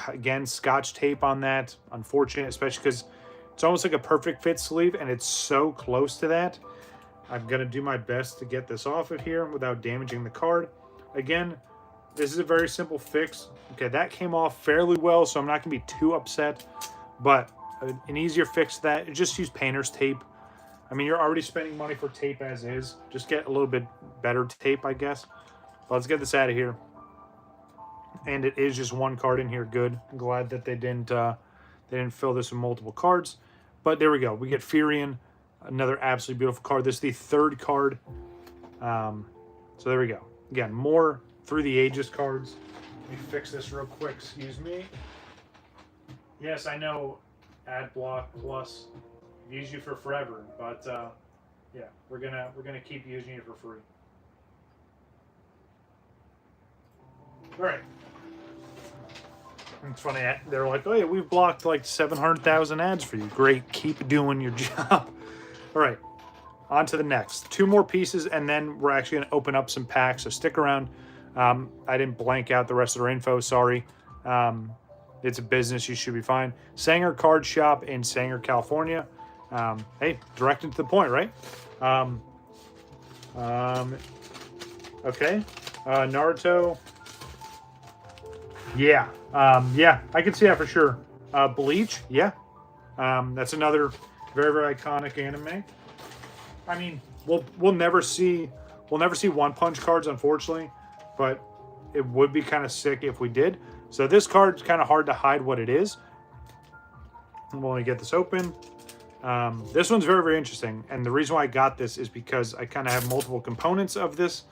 Again, Scotch tape on that. Unfortunate, especially because it's almost like a perfect fit sleeve, and it's so close to that. I'm going to do my best to get this off of here without damaging the card. Again, this is a very simple fix. Okay, that came off fairly well, so I'm not going to be too upset. But an easier fix to that, just use painter's tape. I mean, you're already spending money for tape as is. Just get a little bit better tape, I guess. But let's get this out of here. And it is just one card in here. Good. I'm glad that they didn't fill this with multiple cards. But there we go. We get Furion, another absolutely beautiful card. This is the third card. So there we go. Again, more Through the Ages cards. Let me fix this real quick. Excuse me. Yes, I know. Adblock Plus, use you for forever, but yeah, we're gonna keep using you for free. All right. It's funny. They're like, "Oh yeah, we've blocked like 700,000 ads for you. Great, keep doing your job." All right, on to the next. Two more pieces, and then we're actually gonna open up some packs. So stick around. I didn't blank out the rest of their info. Sorry. It's a business. You should be fine. Sanger Card Shop in Sanger, California. Hey, direct and to the point, right? Okay. Naruto. Yeah. Yeah, I can see that for sure. Bleach. Yeah. That's another very, very iconic anime. I mean, we'll never see One Punch cards, unfortunately, but it would be kind of sick if we did. So this card's kind of hard to hide what it is. When we get this open, this one's very, very interesting. And the reason why I got this is because I kind of have multiple components of this.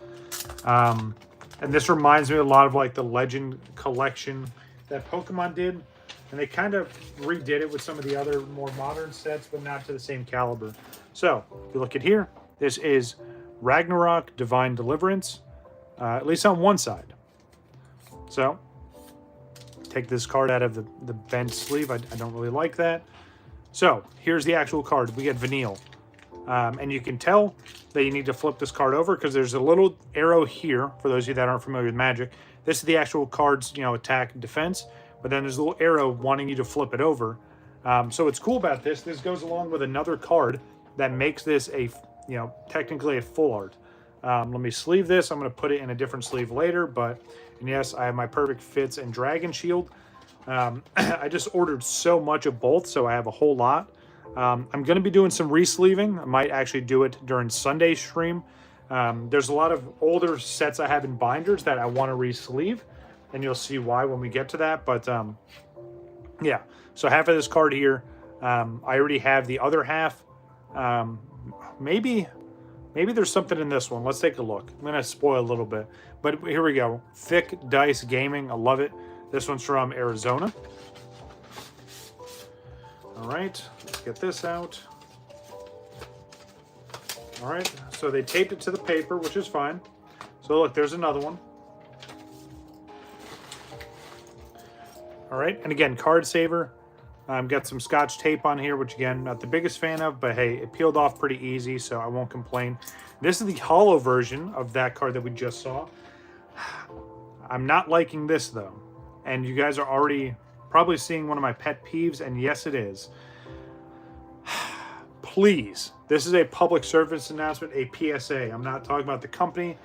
And this reminds me a lot of like the Legend collection that Pokemon did. And they kind of redid it with some of the other more modern sets, but not to the same caliber. So if you look at here, this is Ragnarok Divine Deliverance, at least on one side. So take this card out of the bent sleeve. I don't really like that. So here's the actual card. We get Vanille. And you can tell that you need to flip this card over because there's a little arrow here for those of you that aren't familiar with Magic. This is the actual card's, you know, attack and defense, but then there's a little arrow wanting you to flip it over. So what's cool about this goes along with another card that makes this a, you know, technically a full art. Let me sleeve this. I'm going to put it in a different sleeve later, but and yes, I have my Perfect Fits and Dragon Shield. I just ordered so much of both, so I have a whole lot. I'm going to be doing some re-sleeving. I might actually do it during Sunday's stream. There's a lot of older sets I have in binders that I want to re-sleeve, and you'll see why when we get to that. But yeah, so half of this card here, I already have the other half. Maybe there's something in this one. Let's take a look. I'm going to spoil a little bit. But here we go. Thick Dice Gaming. I love it. This one's from Arizona. All right. Let's get this out. All right. So they taped it to the paper, which is fine. So look, there's another one. All right. And again, card saver. Got some Scotch tape on here, which again, not the biggest fan of, but hey, it peeled off pretty easy, so I won't complain. This is the hollow version of that card that we just saw. I'm not liking this though. And you guys are already probably seeing one of my pet peeves, and yes, it is. Please, this is a public service announcement, a PSA. I'm not talking about the company.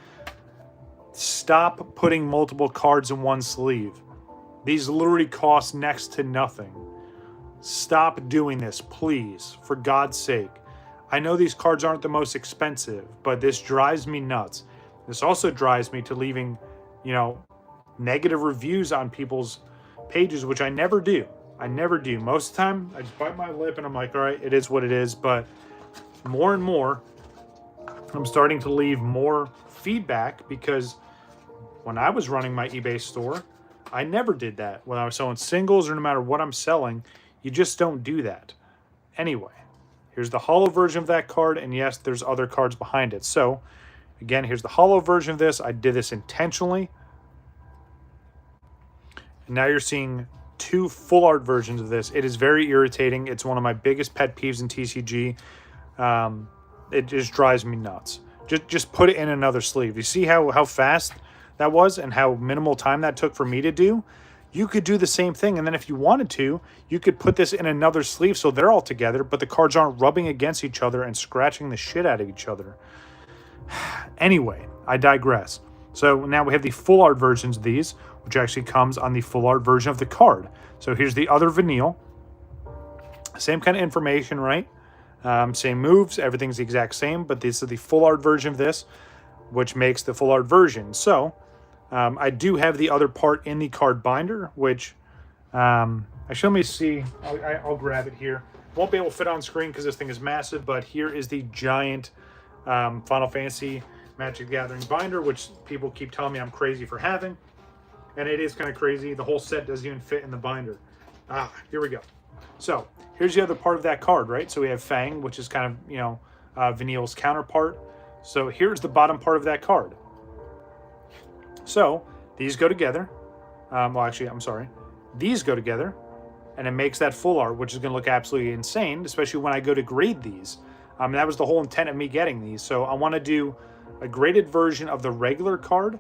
Stop putting multiple cards in one sleeve. These literally cost next to nothing. Stop doing this, please, for God's sake. I know these cards aren't the most expensive, but this drives me nuts. This also drives me to leaving, you know, negative reviews on people's pages, which I never do. I never do. Most of the time, I just bite my lip and I'm like, all right, it is what it is. But more and more, I'm starting to leave more feedback because when I was running my eBay store, I never did that. When I was selling singles or no matter what I'm selling, you just don't do that. Anyway, here's the hollow version of that card, and yes, there's other cards behind it. So, again, here's the hollow version of this. I did this intentionally. And now you're seeing two full art versions of this. It is very irritating. It's one of my biggest pet peeves in TCG. It just drives me nuts. Just put it in another sleeve. You see how fast that was and how minimal time that took for me to do? You could do the same thing, and then if you wanted to, you could put this in another sleeve so they're all together, but the cards aren't rubbing against each other and scratching the shit out of each other. Anyway, I digress. So now we have the full art versions of these, which actually comes on the full art version of the card. So here's the other Vanille. Same kind of information, right? Same moves, everything's the exact same, but this is the full art version of this, which makes the full art version. So I do have the other part in the card binder, which actually, let me see. I'll grab it here. Won't be able to fit on screen because this thing is massive, but here is the giant Final Fantasy Magic the Gathering binder, which people keep telling me I'm crazy for having. And it is kind of crazy. The whole set doesn't even fit in the binder. Here we go. So here's the other part of that card, right? So we have Fang, which is kind of, you know, Vanille's counterpart. So here's the bottom part of that card. So these go together. Well, actually, I'm sorry. These go together, and it makes that full art, which is going to look absolutely insane, especially when I go to grade these. That was the whole intent of me getting these. So I want to do a graded version of the regular card,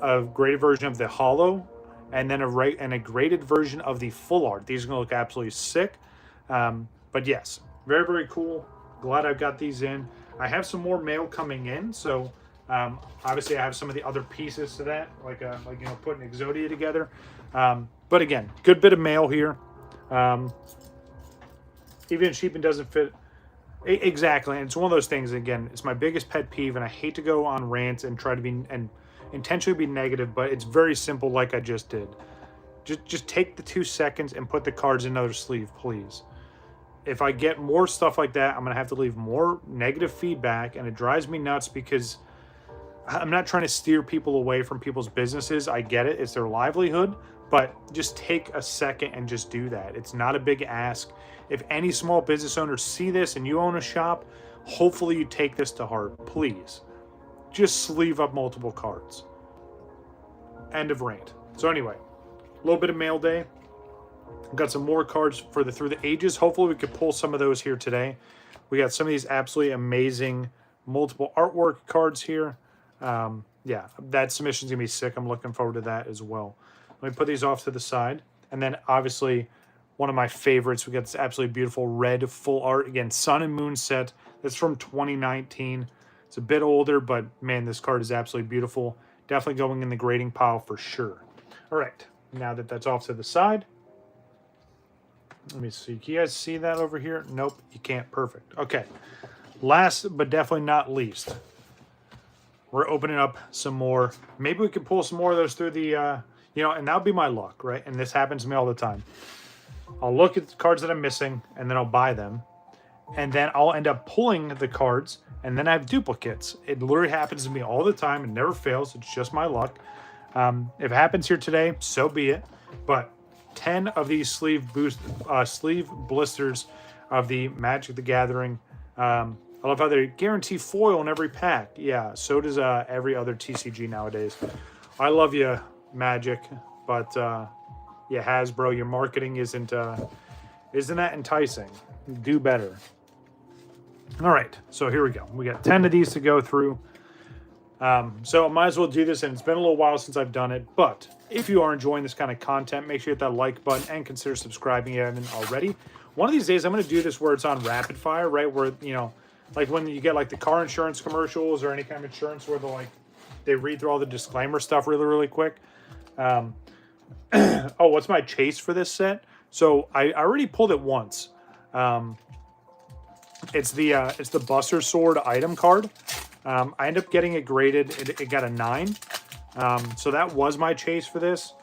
a graded version of the hollow, and then a graded version of the full art. These are going to look absolutely sick. But yes, very, very cool. Glad I've got these in. I have some more mail coming in, so obviously I have some of the other pieces to that, like you know, putting Exodia together. But again, good bit of mail here. Even if Sheepin doesn't fit Exactly, and it's one of those things. Again, it's my biggest pet peeve, and I hate to go on rants and try to be and intentionally be negative, but it's very simple, like I just did. Just take the 2 seconds and put the cards in another sleeve, please. If I get more stuff like that, I'm gonna have to leave more negative feedback, and it drives me nuts because I'm not trying to steer people away from people's businesses. I get it, it's their livelihood, but just take a second and just do that. It's not a big ask. If any small business owners see this and you own a shop, hopefully you take this to heart, please. Just sleeve up multiple cards. End of rant. So anyway, a little bit of mail day. Got some more cards for the Through the Ages. Hopefully we could pull some of those here today. We got some of these absolutely amazing multiple artwork cards here. Yeah, that submission's gonna be sick. I'm looking forward to that as well. Let me put these off to the side. And then obviously one of my favorites, we got this absolutely beautiful red full art. Again, Sun and Moon set. That's from 2019. It's a bit older, but man, this card is absolutely beautiful. Definitely going in the grading pile for sure. All right, now that that's off to the side, let me see. Can you guys see that over here? Nope, you can't. Perfect. Okay. Last but definitely not least, we're opening up some more. Maybe we can pull some more of those through the, you know, and that would be my luck, right? And this happens to me all the time. I'll look at the cards that I'm missing, and then I'll buy them. And then I'll end up pulling the cards, and then I have duplicates. It literally happens to me all the time. It never fails. It's just my luck. If it happens here today, so be it. But 10 of these sleeve blisters of the Magic the Gathering. I love how they guarantee foil in every pack. Yeah, so does every other TCG nowadays. I love you, Magic, but yeah, Hasbro, your marketing isn't that enticing. Do better. All right, so here we go. We got 10 of these to go through. So I might as well do this, and it's been a little while since I've done it, but if you are enjoying this kind of content, make sure you hit that like button and consider subscribing if you haven't already. One of these days, I'm going to do this where it's on rapid fire, right? Where, you know, like when you get like the car insurance commercials or any kind of insurance where they read through all the disclaimer stuff really, really quick. Oh, what's my chase for this set? So I already pulled it once. It's the Buster Sword item card. I ended up getting it graded. It got a 9. So that was my chase for this.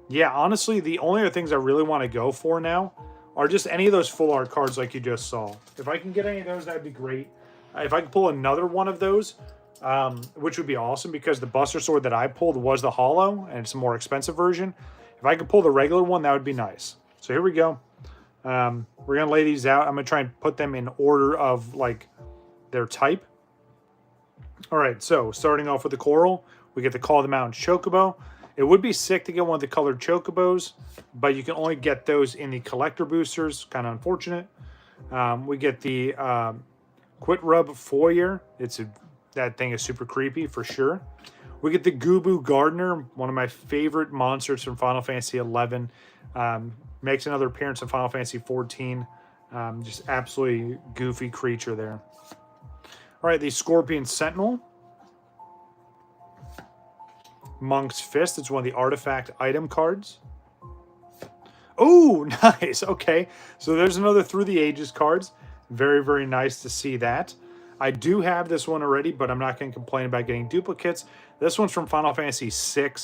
Yeah, honestly, the only other things I really want to go for now are just any of those full art cards like you just saw. If I can get any of those, that'd be great. If I could pull another one of those, which would be awesome because the Buster Sword that I pulled was the holo, and it's a more expensive version. If I could pull the regular one, that would be nice. So here we go. We're going to lay these out. I'm going to try and put them in order of like their type. All right, so starting off with the coral, we get the Call of the Mountain Chocobo. It would be sick to get one of the colored chocobos, but you can only get those in the collector boosters. Kind of unfortunate. We get the Quit Rub Foyer. That thing is super creepy for sure. We get the Gubu Gardener, one of my favorite monsters from Final Fantasy XI. Makes another appearance in Final Fantasy XIV. Just absolutely goofy creature there. All right, the Scorpion Sentinel. Monk's Fist. It's one of the artifact item cards. Oh, nice. Okay, so there's another Through the Ages cards. Very, very nice to see that. I do have this one already, but I'm not going to complain about getting duplicates. This one's from Final Fantasy VI.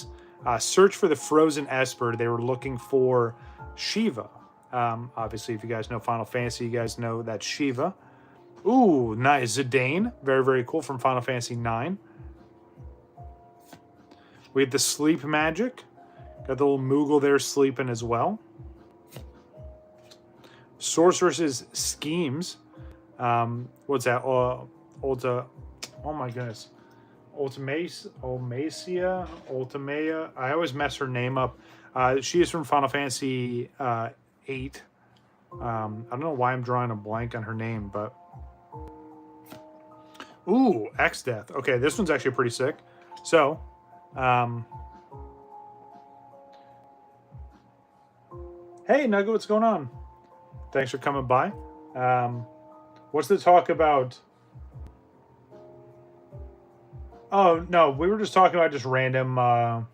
Search for the Frozen Esper. They were looking for Shiva. Obviously, if you guys know Final Fantasy, you guys know that's Shiva. Ooh, nice. Zidane. Very, very cool from Final Fantasy IX. We have the Sleep Magic. Got the little Moogle there sleeping as well. Sorceress's Schemes. What's that? Oh my goodness. Ultimea. I always mess her name up. She is from Final Fantasy VIII. I don't know why I'm drawing a blank on her name, but... Ooh, X-Death. Okay, this one's actually pretty sick. So, hey, Nugget, what's going on? Thanks for coming by. What's the talk about? Oh, no, we were just talking about just random like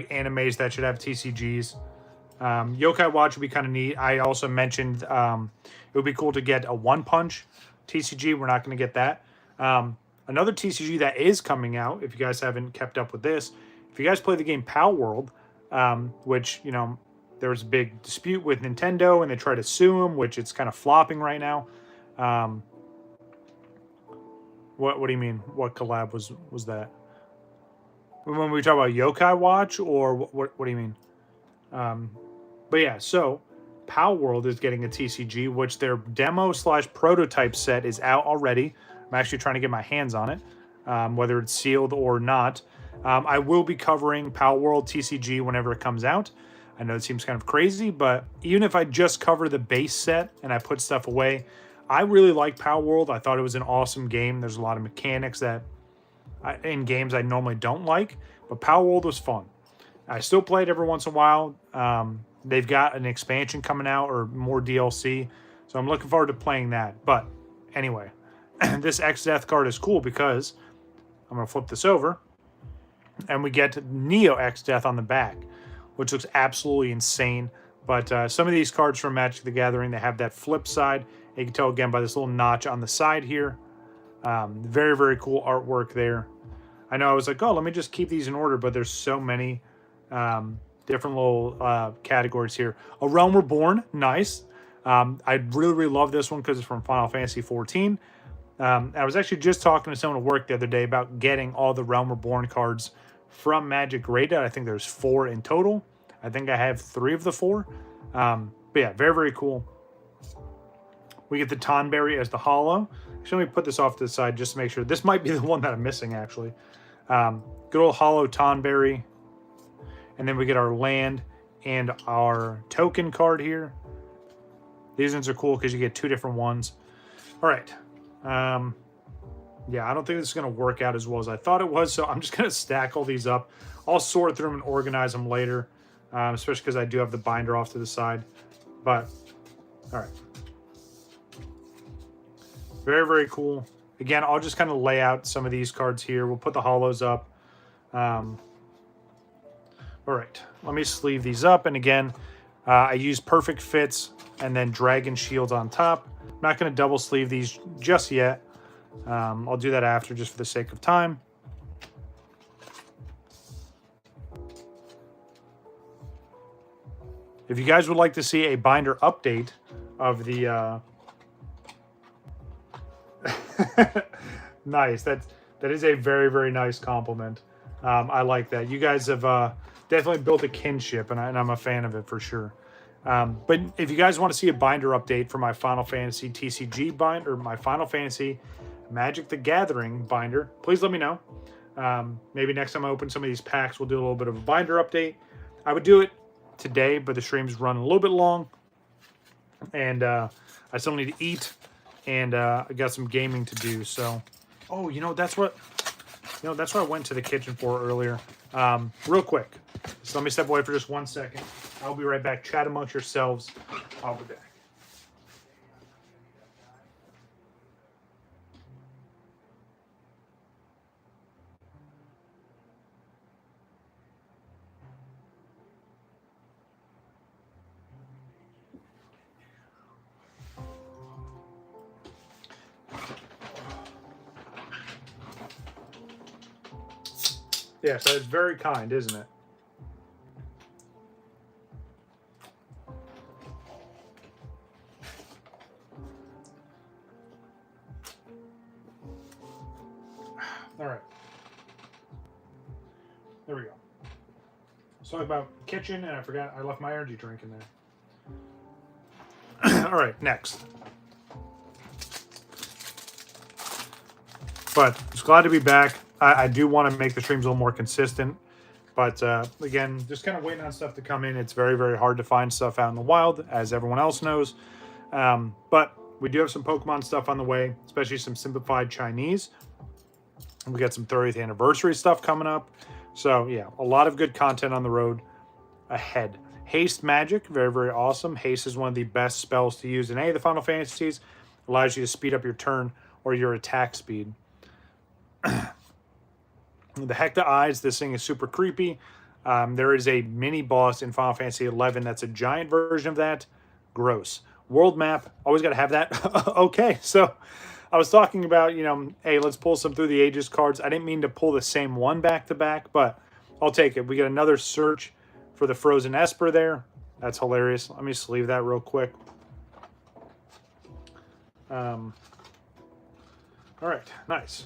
animes that should have TCGs. Yokai Watch would be kind of neat. I also mentioned it would be cool to get a One Punch TCG. We're not going to get that. Another TCG that is coming out, if you guys haven't kept up with this, if you guys play the game Pal World, which, you know, there was a big dispute with Nintendo and they tried to sue them, which it's kind of flopping right now. What do you mean? What collab was that? When we talk about Yokai Watch, or what do you mean? But yeah, so Pal World is getting a TCG, which their demo / prototype set is out already. I'm actually trying to get my hands on it, whether it's sealed or not. I will be covering Pal World TCG whenever it comes out. I know it seems kind of crazy, but even if I just cover the base set and I put stuff away, I really like Pal World. I thought it was an awesome game. There's a lot of mechanics that in games I normally don't like, but Pal World was fun. I still play it every once in a while. They've got an expansion coming out or more DLC, so I'm looking forward to playing that. But anyway, this X-Death card is cool because I'm going to flip this over, and we get Neo X-Death on the back, which looks absolutely insane. But some of these cards from Magic the Gathering, they have that flip side. You can tell again by this little notch on the side here. Very, very cool artwork there. I know I was like, oh, let me just keep these in order, but there's so many different little categories here. A Realm Reborn, nice. I really, really love this one because it's from Final Fantasy 14. I was actually just talking to someone at work the other day about getting all the Realm Reborn cards from Magic Graded. I think there's 4 in total. I think I have 3 of the 4. But yeah, very, very cool. We get the Tonberry as the holo. Actually, let me put this off to the side just to make sure. This might be the one that I'm missing, actually. Good old holo Tonberry. And then we get our land and our token card here. These ones are cool because you get 2 different ones. All right. Yeah, I don't think this is going to work out as well as I thought it was, so I'm just going to stack all these up. I'll sort through them and organize them later, especially because I do have the binder off to the side. But, all right. Very, very cool. Again, I'll just kind of lay out some of these cards here. We'll put the holos up. All right, let me sleeve these up. And again, I use Perfect Fits and then Dragon Shields on top. I'm not going to double sleeve these just yet. I'll do that after just for the sake of time. If you guys would like to see a binder update of the... Nice. That is a very, very nice compliment. I like that. You guys have definitely built a kinship, and I'm a fan of it for sure. But if you guys want to see a binder update for my Final Fantasy TCG binder, or my Final Fantasy Magic the Gathering binder, please let me know. Maybe next time I open some of these packs, we'll do a little bit of a binder update. I would do it today, but the stream's run a little bit long, and I still need to eat, and I got some gaming to do. So, oh, that's what I went to the kitchen for earlier. Real quick, so let me step away for just 1 second. I'll be right back. Chat amongst yourselves. I'll be back. Yeah, so it's very kind, isn't it? All right. There we go. Let's talk about kitchen, and I forgot I left my energy drink in there. All right, next. But it's glad to be back. I do want to make the streams a little more consistent. But again, just kind of waiting on stuff to come in. It's very, very hard to find stuff out in the wild, as everyone else knows. But we do have some Pokemon stuff on the way, especially some simplified Chinese. We got some 30th anniversary stuff coming up. So yeah, a lot of good content on the road ahead. Haste Magic, very, very awesome. Haste is one of the best spells to use in any of the Final Fantasies. Allows you to speed up your turn or your attack speed. The Hecta Eyes, this thing is super creepy. There is a mini boss in Final Fantasy 11 that's a giant version of that. Gross. World map, always got to have that. Okay, so I was talking about, you know, hey, let's pull some Through the Ages cards. I didn't mean to pull the same one back to back, but I'll take it. We got another search for the Frozen Esper there. That's hilarious. Let me sleeve that real quick. All right, nice.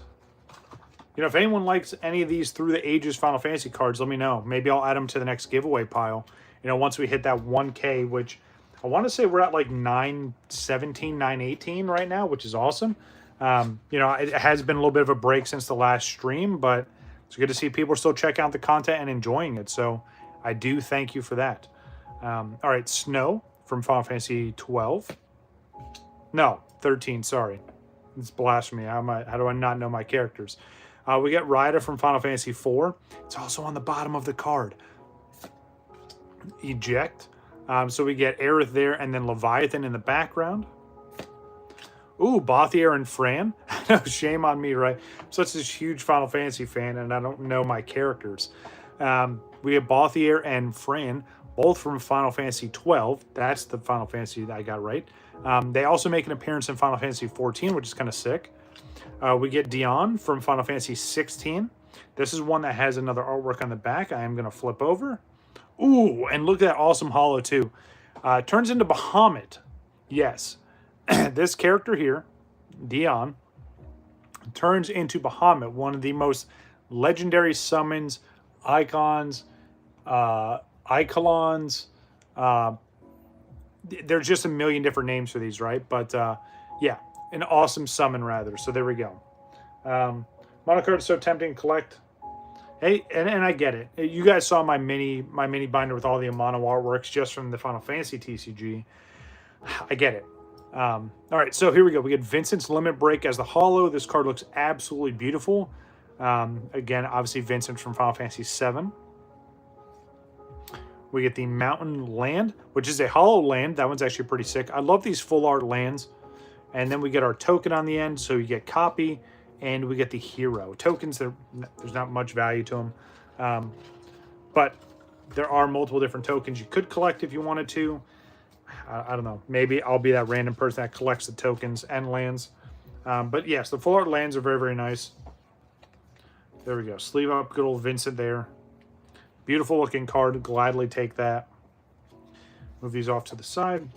You know, if anyone likes any of these Through the Ages Final Fantasy cards, let me know. Maybe I'll add them to the next giveaway pile. You know, once we hit that 1K, which I want to say we're at like 917, 918 right now, which is awesome. You know, it has been a little bit of a break since the last stream, but it's good to see people still checking out the content and enjoying it. So I do thank you for that. All right, Snow from Final Fantasy 12. No, 13, sorry. It's blasphemy. How do I not know my characters? We get Ryder from Final Fantasy 4. It's also on the bottom of the card. Eject. So we get Aerith there, and then Leviathan in the background. Ooh, Bothier and Fran. No, shame on me, right? I'm such a huge Final Fantasy fan, and I don't know my characters. We have Bothier and Fran, both from Final Fantasy 12. That's the Final Fantasy that I got right. They also make an appearance in Final Fantasy 14, which is kind of sick. We get Dion from Final Fantasy 16. This is one that has another artwork on the back. I am going to flip over. Ooh, and look at that awesome holo too. Turns into Bahamut. Yes. This character here, Dion, turns into Bahamut, one of the most legendary summons, icons, icons. There's just a million different names for these, right? But yeah, an awesome summon rather. So there we go. Mono card is so tempting to collect. Hey, and I get it. You guys saw my mini binder with all the Amano artworks just from the Final Fantasy TCG. I get it. All right, so here we go. We get Vincent's Limit Break as the holo. This card looks absolutely beautiful. Again, obviously Vincent from Final Fantasy 7. We get the Mountain Land, which is a holo land. That one's actually pretty sick. I love these full art lands. And then we get our token on the end. So you get copy, and we get the hero. Tokens, there's not much value to them. But there are multiple different tokens you could collect if you wanted to. I don't know. Maybe I'll be that random person that collects the tokens and lands. But yes, the full art lands are very, very nice. There we go. Sleeve up good old Vincent there. Beautiful looking card. Gladly take that. Move these off to the side.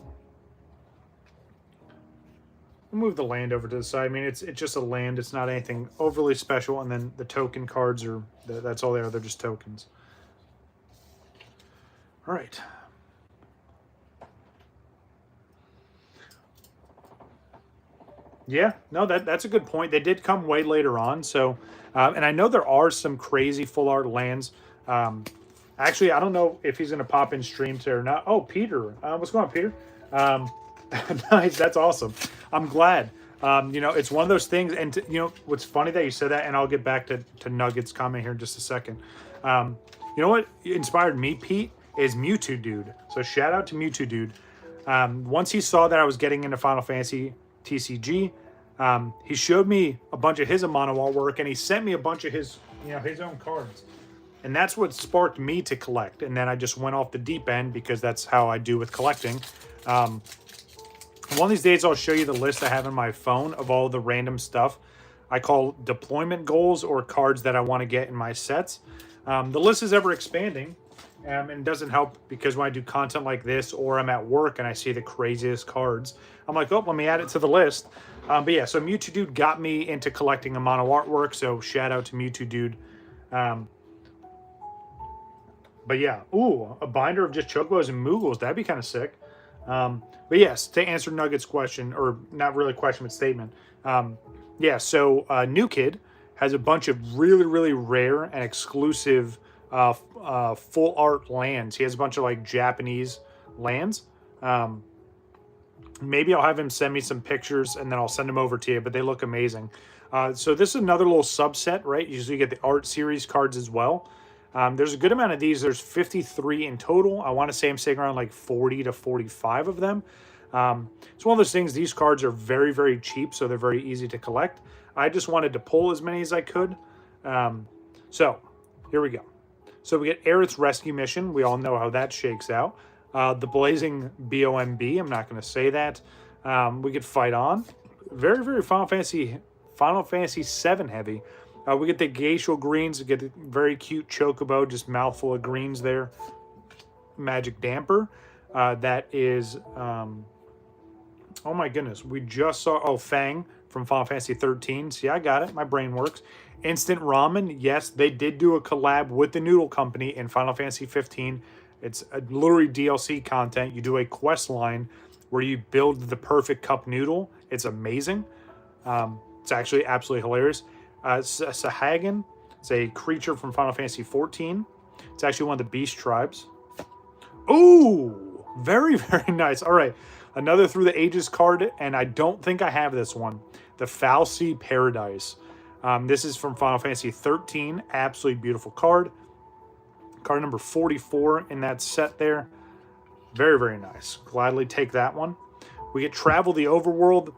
We'll move the land over to the side. I mean, it's just a land. It's not anything overly special. And then the token cards are, that's all they are. They're just tokens. All right. Yeah, no, that's a good point. They did come way later on. So, and I know there are some crazy full art lands. Actually, I don't know if he's going to pop in stream today or not. Oh, Peter. What's going on, Peter? Nice. That's awesome. I'm glad. You know, it's one of those things. And, you know, what's funny that you said that, and I'll get back to Nugget's comment here in just a second. You know what inspired me, Pete, is Mewtwo Dude. So shout out to Mewtwo Dude. Once he saw that I was getting into Final Fantasy TCG, he showed me a bunch of his Amano artwork, and he sent me a bunch of his, you know, his own cards. And that's what sparked me to collect. And then I just went off the deep end because that's how I do with collecting. One of these days, I'll show you the list I have in my phone of all the random stuff I call deployment goals or cards that I want to get in my sets. The list is ever expanding, and it doesn't help because when I do content like this or I'm at work and I see the craziest cards, I'm like, oh, let me add it to the list. But yeah, so Mewtwo Dude got me into collecting Amano artwork, so shout out to Mewtwo Dude. But yeah, ooh, a binder of just Chocobos and Moogles. That'd be kind of sick. But yes, to answer Nugget's question, or not really question, but statement. Yeah, so New Kid has a bunch of really, really rare and exclusive full art lands. He has a bunch of like Japanese lands. Maybe I'll have him send me some pictures and then I'll send them over to you, but they look amazing. So this is another little subset, right? Usually you get the art series cards as well. There's a good amount of these. There's 53 in total. I want to say I'm saying around like 40 to 45 of them. It's one of those things. These cards are very, very cheap, so they're very easy to collect. I just wanted to pull as many as I could. So here we go. So we get Aerith's rescue mission. We all know how that shakes out. The Blazing BOMB. I'm not going to say that. We get Fight On. Very, very Final Fantasy VII heavy. We get the Glacial Greens. We get the very cute Chocobo, just mouthful of greens there. Magic Damper. That is, oh my goodness, we just saw, oh, Fang from Final Fantasy 13. See, I got it. My brain works. Instant Ramen. Yes, they did do a collab with the Noodle Company in Final Fantasy 15. It's a literally DLC content. You do a quest line where you build the perfect cup noodle. It's amazing. It's actually absolutely hilarious. Sahagin. It's a creature from Final Fantasy 14. It's actually one of the beast tribes. Ooh, very, very nice. All right, another Through the Ages card, and I don't think I have this one. The Falsey Paradise. This is from Final Fantasy 13. Absolutely beautiful card. Card number 44 in that set there. Very, very nice. Gladly take that one. We get Travel the Overworld.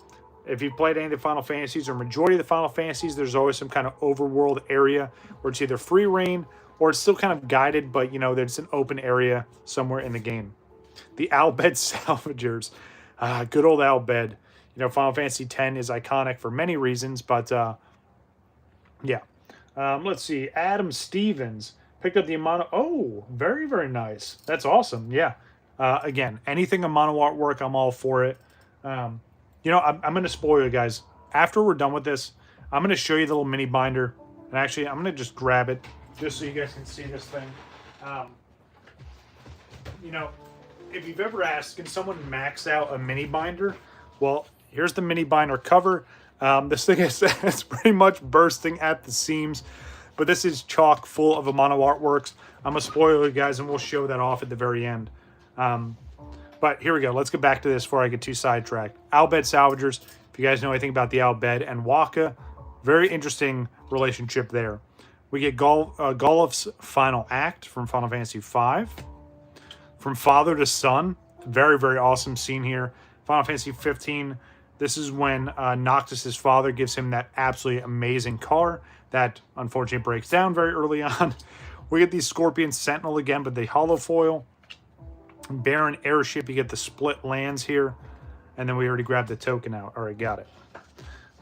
If you've played any of the Final Fantasies or majority of the Final Fantasies, there's always some kind of overworld area where it's either free reign or it's still kind of guided, but, you know, there's an open area somewhere in the game. The Albed Salvagers. Good old Albed. You know, Final Fantasy X is iconic for many reasons, but, yeah. Let's see. Adam Stevens picked up the Amano. Oh, very, very nice. That's awesome. Yeah. Again, anything Amano artwork, I'm all for it. You know, I'm going to spoil you guys. After we're done with this, I'm going to show you the little mini binder. And actually, I'm going to just grab it just so you guys can see this thing. You know, if you've ever asked, can someone max out a mini binder? Well, here's the mini binder cover. This thing is it's pretty much bursting at the seams. But this is chock full of Amano artworks. I'm going to spoil you guys, and we'll show that off at the very end. But here we go. Let's get back to this before I get too sidetracked. Albed Salvagers. If you guys know anything about the Albed and Waka, very interesting relationship there. We get Goluf's Final Act from Final Fantasy V. From Father to Son. Very, very awesome scene here. Final Fantasy 15. This is when Noctis' father gives him that absolutely amazing car that unfortunately breaks down very early on. We get the Scorpion Sentinel again, but the hollow foil. Baron Airship, you get the split lands here. And then we already grabbed the token out. All right, got it.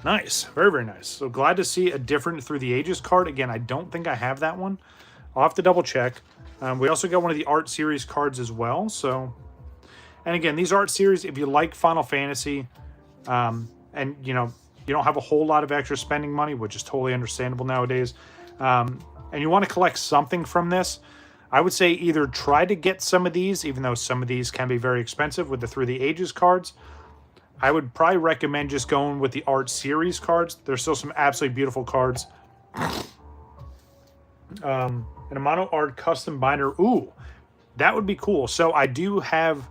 Nice. Very, very nice. So glad to see a different Through the Ages card. Again, I don't think I have that one. I'll have to double check. We also got one of the art series cards as well. So, and again, these art series, if you like Final Fantasy, and you know, you don't have a whole lot of extra spending money, which is totally understandable nowadays, and you want to collect something from this, I would say either try to get some of these, even though some of these can be very expensive with the Through the Ages cards. I would probably recommend just going with the art series cards. There's still some absolutely beautiful cards. An Amano art custom binder. Ooh, that would be cool. So I do have,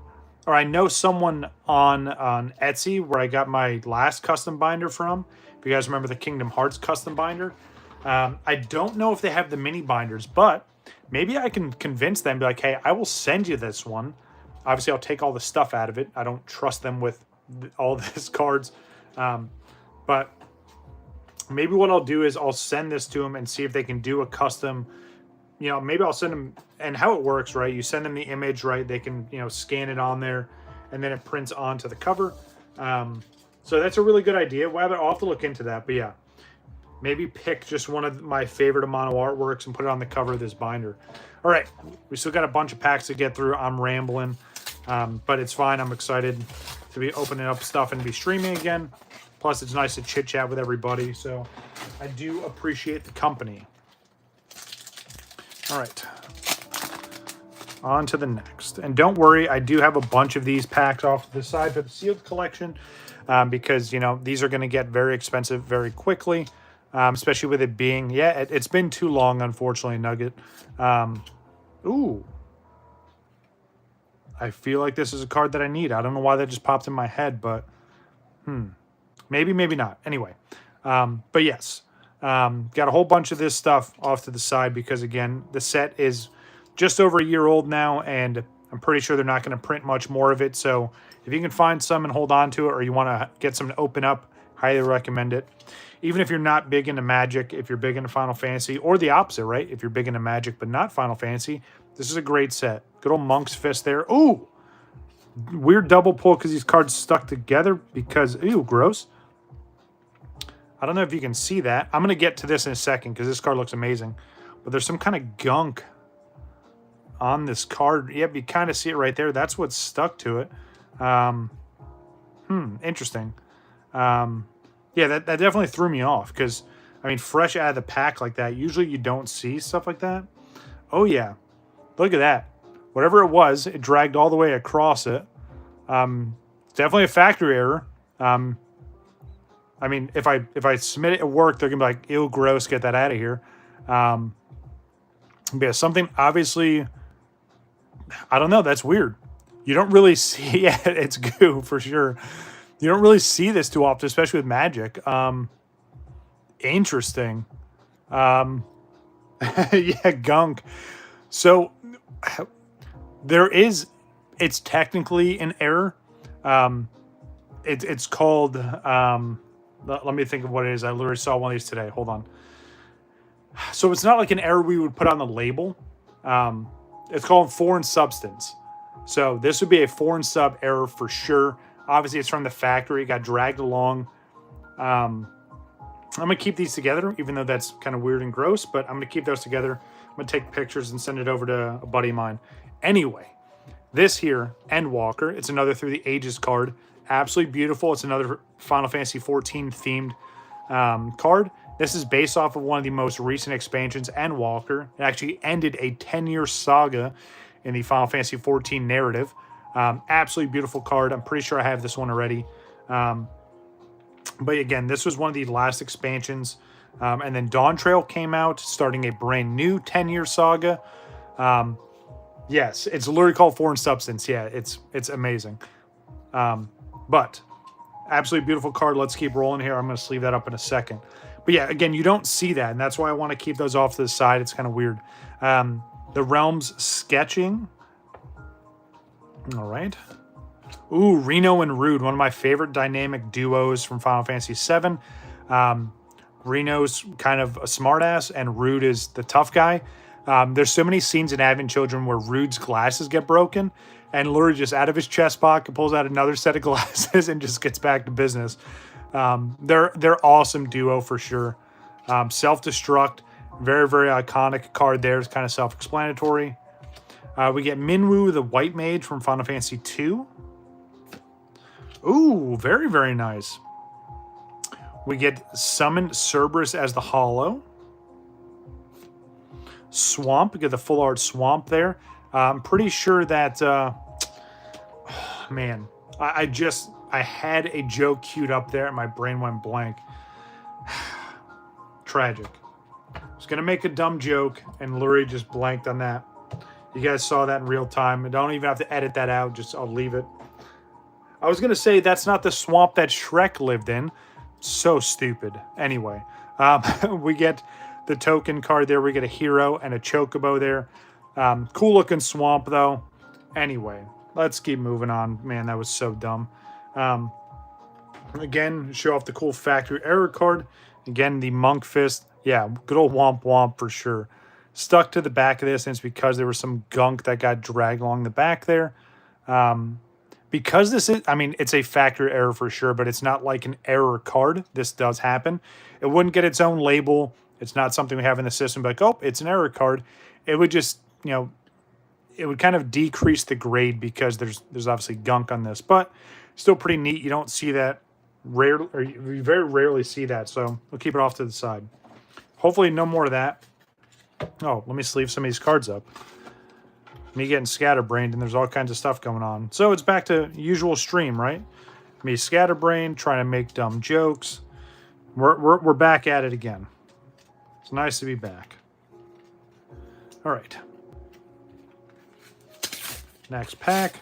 or I know someone on Etsy where I got my last custom binder from. If you guys remember the Kingdom Hearts custom binder. I don't know if they have the mini binders, but maybe I can convince them, be like, hey, I will send you this one. Obviously, I'll take all the stuff out of it. I don't trust them with all these cards. But maybe what I'll do is I'll send this to them and see if they can do a custom, you know, maybe I'll send them, and how it works, right? You send them the image, right? They can, you know, scan it on there, and then it prints onto the cover. So that's a really good idea. Well, I'll have to look into that, but yeah. Maybe pick just one of my favorite Amano artworks and put it on the cover of this binder. All right, we still got a bunch of packs to get through. I'm rambling, but it's fine. I'm excited to be opening up stuff and be streaming again. Plus, it's nice to chit-chat with everybody, so I do appreciate the company. All right, on to the next. And don't worry, I do have a bunch of these packs off to the side for the sealed collection because, you know, these are going to get very expensive very quickly. Especially with it being, yeah, it's been too long, unfortunately, Nugget. Ooh. I feel like this is a card that I need. I don't know why that just popped in my head, but maybe, maybe not. Anyway, but yes, got a whole bunch of this stuff off to the side because, again, the set is just over a year old now, and I'm pretty sure they're not going to print much more of it. So if you can find some and hold on to it, or you want to get some to open up, Highly recommend it. Even if you're not big into Magic, if you're big into Final Fantasy, or the opposite, right? If you're big into Magic but not Final Fantasy, this is a great set. Good old Monk's Fist there. Ooh! Weird double pull because these cards stuck together because, ew, gross. I don't know if you can see that. I'm going to get to this in a second because this card looks amazing. But there's some kind of gunk on this card. Yep, you kind of see it right there. That's what's stuck to it. Interesting. Yeah, that definitely threw me off because, I mean, fresh out of the pack like that, usually you don't see stuff like that. Oh, yeah. Look at that. Whatever it was, it dragged all the way across it. Definitely a factory error. I mean, if I submit it at work, they're going to be like, ew, gross, get that out of here. But yeah, something obviously, I don't know, that's weird. You don't really see, yeah, it's goo for sure. You don't really see this too often, especially with Magic. Interesting. Yeah, gunk. So it's technically an error. It's called, let me think of what it is. I literally saw one of these today. Hold on. So it's not like an error we would put on the label. It's called foreign substance. So this would be a foreign sub error for sure. Obviously, it's from the factory. It got dragged along. I'm going to keep these together, even though that's kind of weird and gross, but I'm going to keep those together. I'm going to take pictures and send it over to a buddy of mine. Anyway, this here, Endwalker, it's another Through the Ages card. Absolutely beautiful. It's another Final Fantasy 14 themed card. This is based off of one of the most recent expansions, Endwalker. It actually ended a 10-year saga in the Final Fantasy 14 narrative. Absolutely beautiful card. I'm pretty sure I have this one already. But again, this was one of the last expansions. And then Dawn Trail came out, starting a brand new 10-year saga. Yes, it's literally called Foreign Substance. Yeah, it's amazing. But absolutely beautiful card. Let's keep rolling here. I'm going to sleeve that up in a second. But yeah, again, you don't see that, and that's why I want to keep those off to the side. It's kind of weird. The Realms sketching. All right. Ooh, Reno and Rude, one of my favorite dynamic duos from Final Fantasy VII. Reno's kind of a smartass, and Rude is the tough guy. There's so many scenes in Advent Children where Rude's glasses get broken, and literally just out of his chest pocket pulls out another set of glasses and just gets back to business. They're awesome duo for sure. Self-destruct, very, very iconic card there. It's kind of self-explanatory. We get Minwu, the White Mage from Final Fantasy II. Ooh, very, very nice. We get Summon Cerberus as the Hollow. Swamp, we get the full art Swamp there. I'm pretty sure that, man, I had a joke queued up there and my brain went blank. Tragic. I was going to make a dumb joke and literally just blanked on that. You guys saw that in real time. I don't even have to edit that out. Just I'll leave it. I was going to say that's not the swamp that Shrek lived in. So stupid. Anyway, we get the token card there. We get a hero and a chocobo there. Cool looking swamp though. Anyway, let's keep moving on. Man, that was so dumb. Again, show off the cool factory error card. Again, the Monk Fist. Yeah, good old Womp Womp for sure. Stuck to the back of this, and it's because there was some gunk that got dragged along the back there. Because this is, I mean, it's a factory error for sure, but it's not like an error card. This does happen. It wouldn't get its own label. It's not something we have in the system, like, oh, it's an error card. It would just, you know, it would kind of decrease the grade because there's obviously gunk on this, but still pretty neat. You don't see that rarely, or you very rarely see that, so we'll keep it off to the side. Hopefully no more of that. Oh, let me sleeve some of these cards up. Me getting scatterbrained, and there's all kinds of stuff going on. So it's back to usual stream, right? Me scatterbrained, trying to make dumb jokes. We're back at it again. It's nice to be back. All right. Next pack.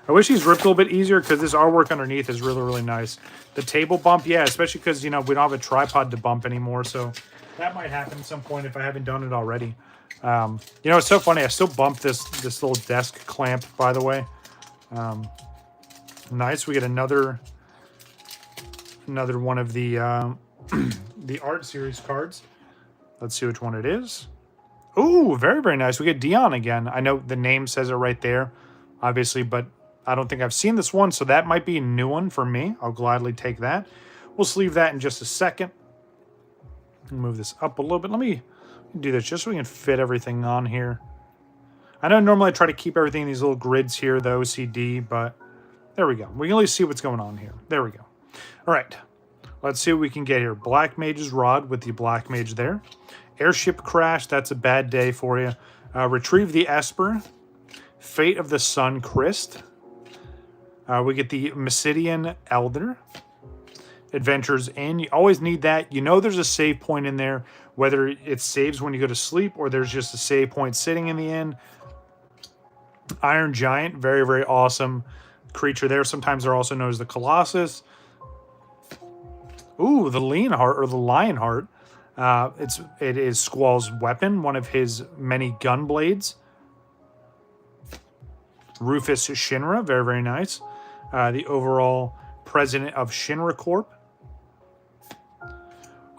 I wish these ripped a little bit easier because this artwork underneath is really, really nice. The table bump, yeah, especially because, you know, we don't have a tripod to bump anymore, so that might happen at some point if I haven't done it already. You know, it's so funny. I still bump this little desk clamp, by the way. Nice. We get another another one of the the art series cards. Let's see which one it is. Ooh, very, very nice. We get Dion again. I know the name says it right there, obviously, but I don't think I've seen this one, so that might be a new one for me. I'll gladly take that. We'll sleeve that in just a second. Move this up a little bit. Let me do this just so we can fit everything on here. I know normally I try to keep everything in these little grids here, the OCD, but there we go. We can at least see what's going on here. There we go. All right. Let's see what we can get here. Black Mage's Rod with the Black Mage there. Airship Crash, that's a bad day for you. Retrieve the Esper. Fate of the Sun Christ. We get the Mysidian Elder. Adventures in. You always need that. You know there's a save point in there, whether it saves when you go to sleep or there's just a save point sitting in the end. Iron Giant, very, very awesome creature there. Sometimes they're also known as the Colossus. Ooh, the Leonheart or the Lionheart. It is Squall's weapon, one of his many gun blades. Rufus Shinra, very, very nice. The overall president of Shinra Corp.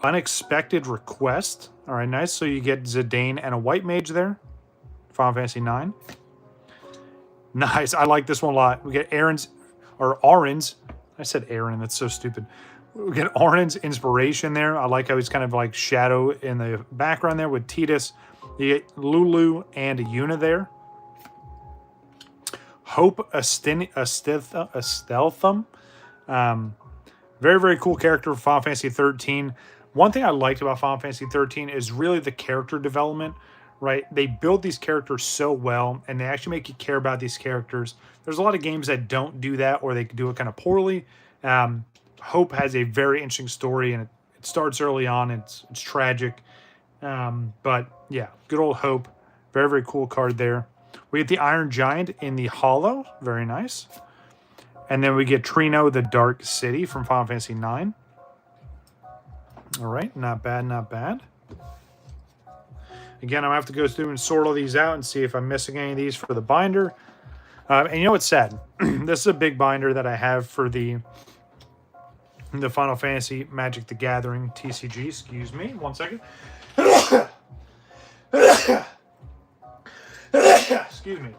Unexpected Request. All right, nice. So you get Zidane and a white mage there. Final Fantasy 9. Nice. I like this one a lot. We get Aaron's. I said Aaron. That's so stupid. We get Aaron's Inspiration there. I like how he's kind of like shadow in the background there with Titus. You get Lulu and Yuna there. Hope Astelthum. Very, very cool character for Final Fantasy 13. One thing I liked about Final Fantasy 13 is really the character development, right? They build these characters so well, and they actually make you care about these characters. There's a lot of games that don't do that, or they do it kind of poorly. Hope has a very interesting story, and it starts early on. It's tragic. But, yeah, good old Hope. Very, very cool card there. We get the Iron Giant in the Hollow. Very nice. And then we get Trino, the Dark City from Final Fantasy 9. All right, not bad, not bad. Again, I'm going to have to go through and sort all these out and see if I'm missing any of these for the binder. And you know what's sad? This is a big binder that I have for the Final Fantasy Magic the Gathering TCG. Excuse me, 1 second. Excuse me.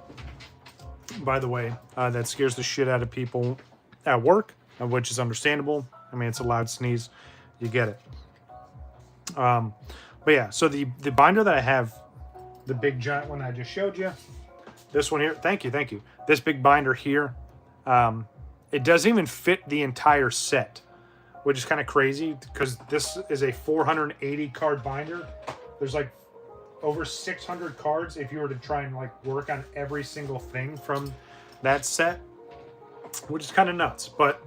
By the way, that scares the shit out of people at work, which is understandable. I mean, it's a loud sneeze. You get it. But yeah, so the binder that I have, the big giant one I just showed you, this one here, thank you. This big binder here, it doesn't even fit the entire set, which is kind of crazy because this is a 480 card binder. There's like over 600 cards if you were to try and like work on every single thing from that set, which is kind of nuts. But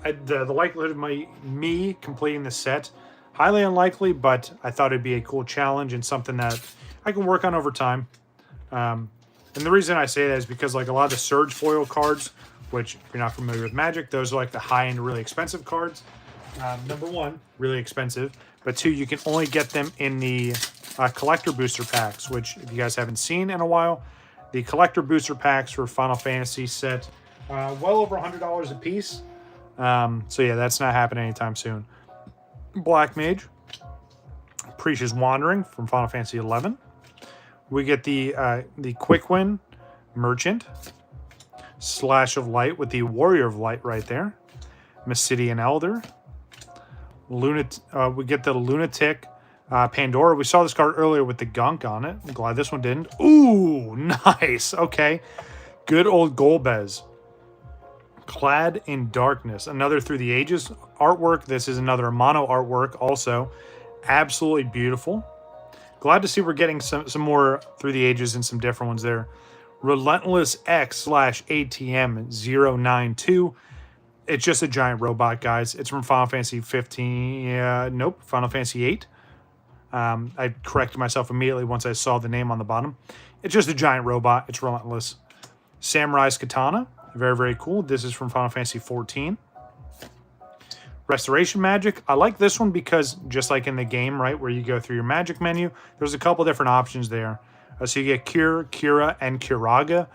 the likelihood of me completing the set, highly unlikely, but I thought it'd be a cool challenge and something that I can work on over time. And the reason I say that is because like a lot of the Surge foil cards, which if you're not familiar with Magic, those are like the high-end, really expensive cards. Number one, really expensive. But two, you can only get them in the collector booster packs, which if you guys haven't seen in a while, the collector booster packs for Final Fantasy set, well over $100 a piece. So yeah, that's not happening anytime soon. Black Mage, Precious Wandering from Final Fantasy 11. We get the Quick Win Merchant, Slash of Light with the Warrior of Light right there. Mysidian Elder. We get the Lunatic Pandora. We saw this card earlier with the gunk on it. I'm glad this one didn't. Ooh, nice. Okay. Good old Golbez. Clad in Darkness. Another Through the Ages artwork. This is another mono artwork also. Absolutely beautiful. Glad to see we're getting some more Through the Ages and some different ones there. Relentless X/ATM092. It's just a giant robot, guys. It's from Final Fantasy 15. Nope, Final Fantasy 8. I corrected myself immediately once I saw the name on the bottom. It's just a giant robot. It's relentless. Samurai's Katana. Very, very cool. This is from Final Fantasy 14. Restoration Magic. I like this one because just like in the game, right, where you go through your magic menu, there's a couple different options there. So you get Cure, Cura, and Curaga.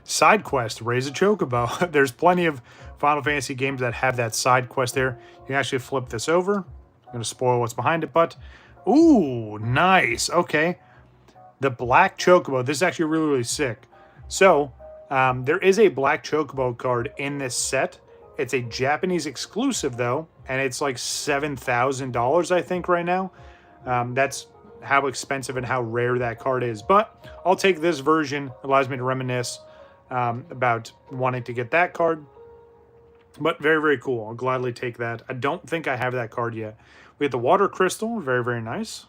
Side quest, raise a chocobo. There's plenty of Final Fantasy games that have that side quest there. You can actually flip this over. I'm going to spoil what's behind it, but... Ooh, nice. Okay. The black chocobo. This is actually really, really sick. So, there is a black chocobo card in this set. It's a Japanese exclusive, though, and it's like $7,000, I think, right now. That's how expensive and how rare that card is. But I'll take this version. It allows me to reminisce about wanting to get that card. But very, very cool. I'll gladly take that. I don't think I have that card yet. We have the water crystal. Very, very nice.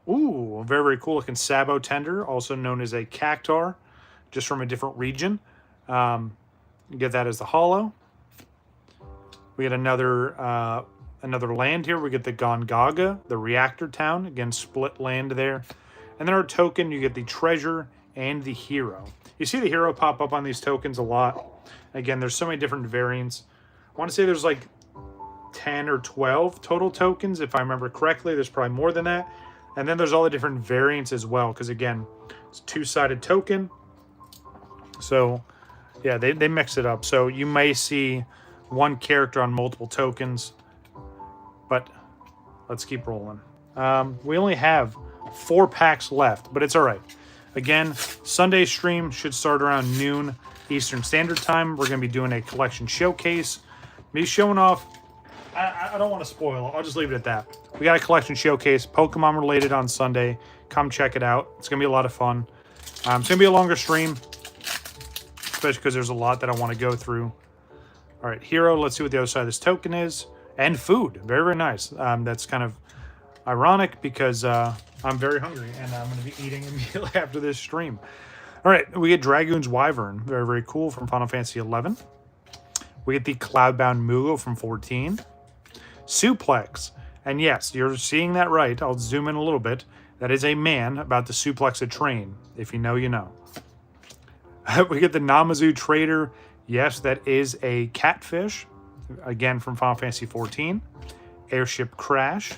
Ooh, very, very cool looking Sabo Tender, also known as a Cactar, just from a different region. You get that as the holo. We get another land here. We get the Gongaga, the reactor town. Again, split land there. And then our token, you get the treasure and the hero. You see the hero pop up on these tokens a lot. Again, there's so many different variants. I want to say there's like 10 or 12 total tokens, if I remember correctly. There's probably more than that. And then there's all the different variants as well, because again, it's a two-sided token. So, yeah, they mix it up. So you may see one character on multiple tokens, but let's keep rolling. We only have 4 packs left, but it's all right. Again, Sunday stream should start around noon Eastern Standard Time. We're going to be doing a collection showcase. Me showing off... I don't want to spoil it. I'll just leave it at that. We got a collection showcase, Pokemon related on Sunday. Come check it out. It's going to be a lot of fun. It's going to be a longer stream, especially because there's a lot that I want to go through. All right, hero. Let's see what the other side of this token is. And food. Very, very nice. That's kind of ironic because I'm very hungry and I'm going to be eating immediately after this stream. All right, we get Dragoon's Wyvern. Very, very cool from Final Fantasy 11. We get the Cloudbound Mugo from 14. Suplex. And yes, you're seeing that right. I'll zoom in a little bit. That is a man about to suplex a train. If you know, you know. We get the Namazu Trader. Yes, that is a catfish. Again, from Final Fantasy 14. Airship Crash.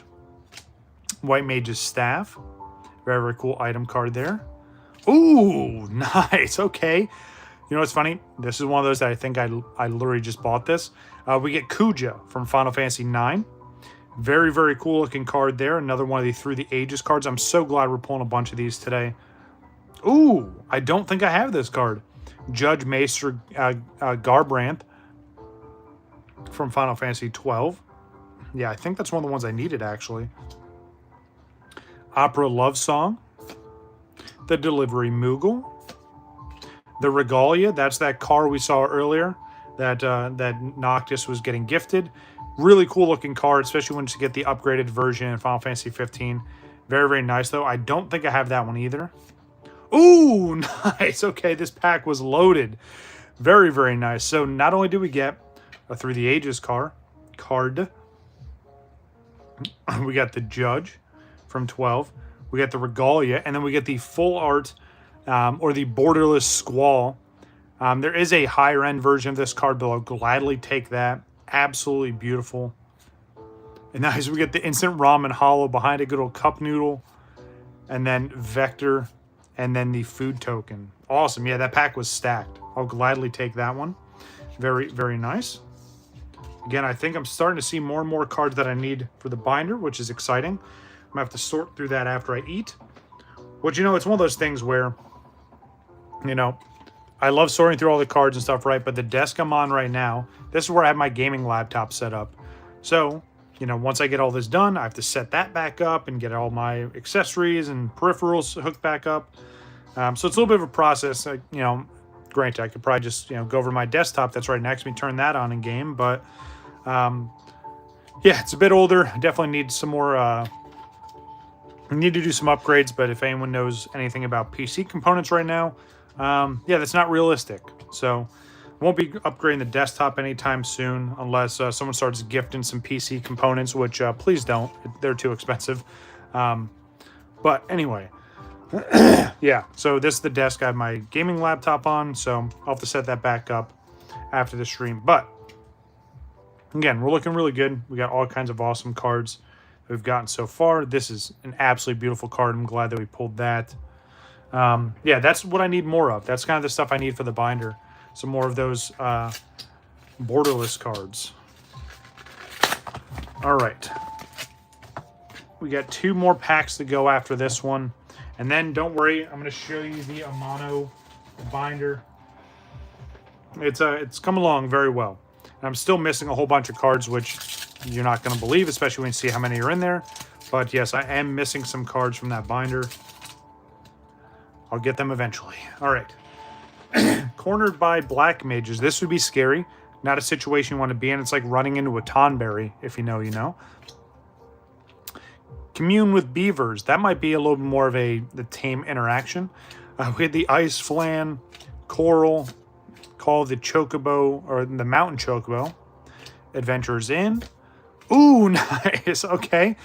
White Mage's Staff. Very, very cool item card there. Ooh, nice. Okay. You know what's funny? This is one of those that I think I literally just bought this. We get Kuja from Final Fantasy 9. Very, very cool looking card there. Another one of the Through the Ages cards. I'm so glad we're pulling a bunch of these today. Ooh, I don't think I have this card. Judge Maester Garbrandt from Final Fantasy 12. Yeah, I think that's one of the ones I needed, actually. Opera Love Song. The Delivery Moogle. The Regalia, that's that car we saw earlier that Noctis was getting gifted. Really cool looking card, especially once you get the upgraded version in Final Fantasy 15. Very, very nice, though. I don't think I have that one either. Ooh, nice. Okay, this pack was loaded. Very, very nice. So not only do we get a Through the Ages card, we got the Judge from 12. We got the Regalia, and then we get the full art or the Borderless Squall. There is a higher end version of this card, but I'll gladly take that. Absolutely beautiful. And nice, we get the Instant Ramen Hollow behind a good old cup noodle. And then Vector. And then the food token. Awesome. Yeah, that pack was stacked. I'll gladly take that one. Very, very nice. Again, I think I'm starting to see more and more cards that I need for the binder, which is exciting. I'm going to have to sort through that after I eat. Which, you know, it's one of those things where, you know, I love sorting through all the cards and stuff, right? But the desk I'm on right now, this is where I have my gaming laptop set up. So, you know, once I get all this done, I have to set that back up and get all my accessories and peripherals hooked back up. So it's a little bit of a process. You know, granted, I could probably just, you know, go over to my desktop that's right next to me, turn that on in game. But, yeah, it's a bit older. I definitely need some more... I need to do some upgrades, but if anyone knows anything about PC components right now, yeah, that's not realistic. So won't be upgrading the desktop anytime soon unless someone starts gifting some PC components, which please don't. They're too expensive. But anyway, yeah, so this is the desk I have my gaming laptop on, so I'll have to set that back up after the stream. But again, we're looking really good. We got all kinds of awesome cards we've gotten so far. This is an absolutely beautiful card. I'm glad that we pulled that. Yeah, that's what I need more of. That's kind of the stuff I need for the binder. Some more of those borderless cards. All right. We got 2 more packs to go after this one. And then, don't worry, I'm going to show you the Amano binder. It's come along very well. And I'm still missing a whole bunch of cards, which you're not going to believe, especially when you see how many are in there. But yes, I am missing some cards from that binder. I'll get them eventually. All right. Cornered by Black Mages. This would be scary. Not a situation you want to be in. It's like running into a Tonberry, if you know, you know. Commune with Beavers. That might be a little bit more of the tame interaction. We had the Ice Flan, Coral, Call the Chocobo, or the Mountain Chocobo. Adventures in. Ooh, nice. Okay.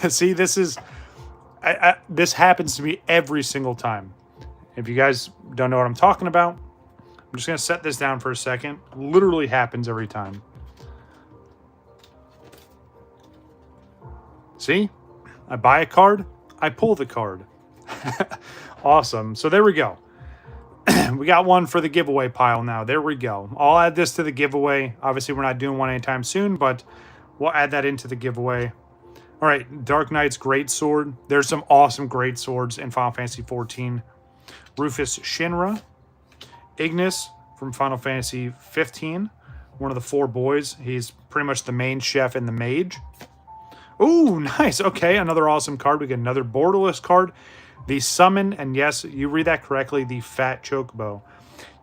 See, this is... this happens to me every single time. If you guys don't know what I'm talking about, I'm just going to set this down for a second. Literally happens every time. See? I buy a card, I pull the card. Awesome. So there we go. We got one for the giveaway pile now. There we go. I'll add this to the giveaway. Obviously, we're not doing one anytime soon, but we'll add that into the giveaway. All right, Dark Knight's Greatsword. There's some awesome Greatswords in Final Fantasy XIV. Rufus Shinra. Ignis from Final Fantasy 15. One of the 4 boys. He's pretty much the main chef and the mage. Ooh, nice. Okay, another awesome card. We get another borderless card. The Summon, and yes, you read that correctly, the Fat Chocobo.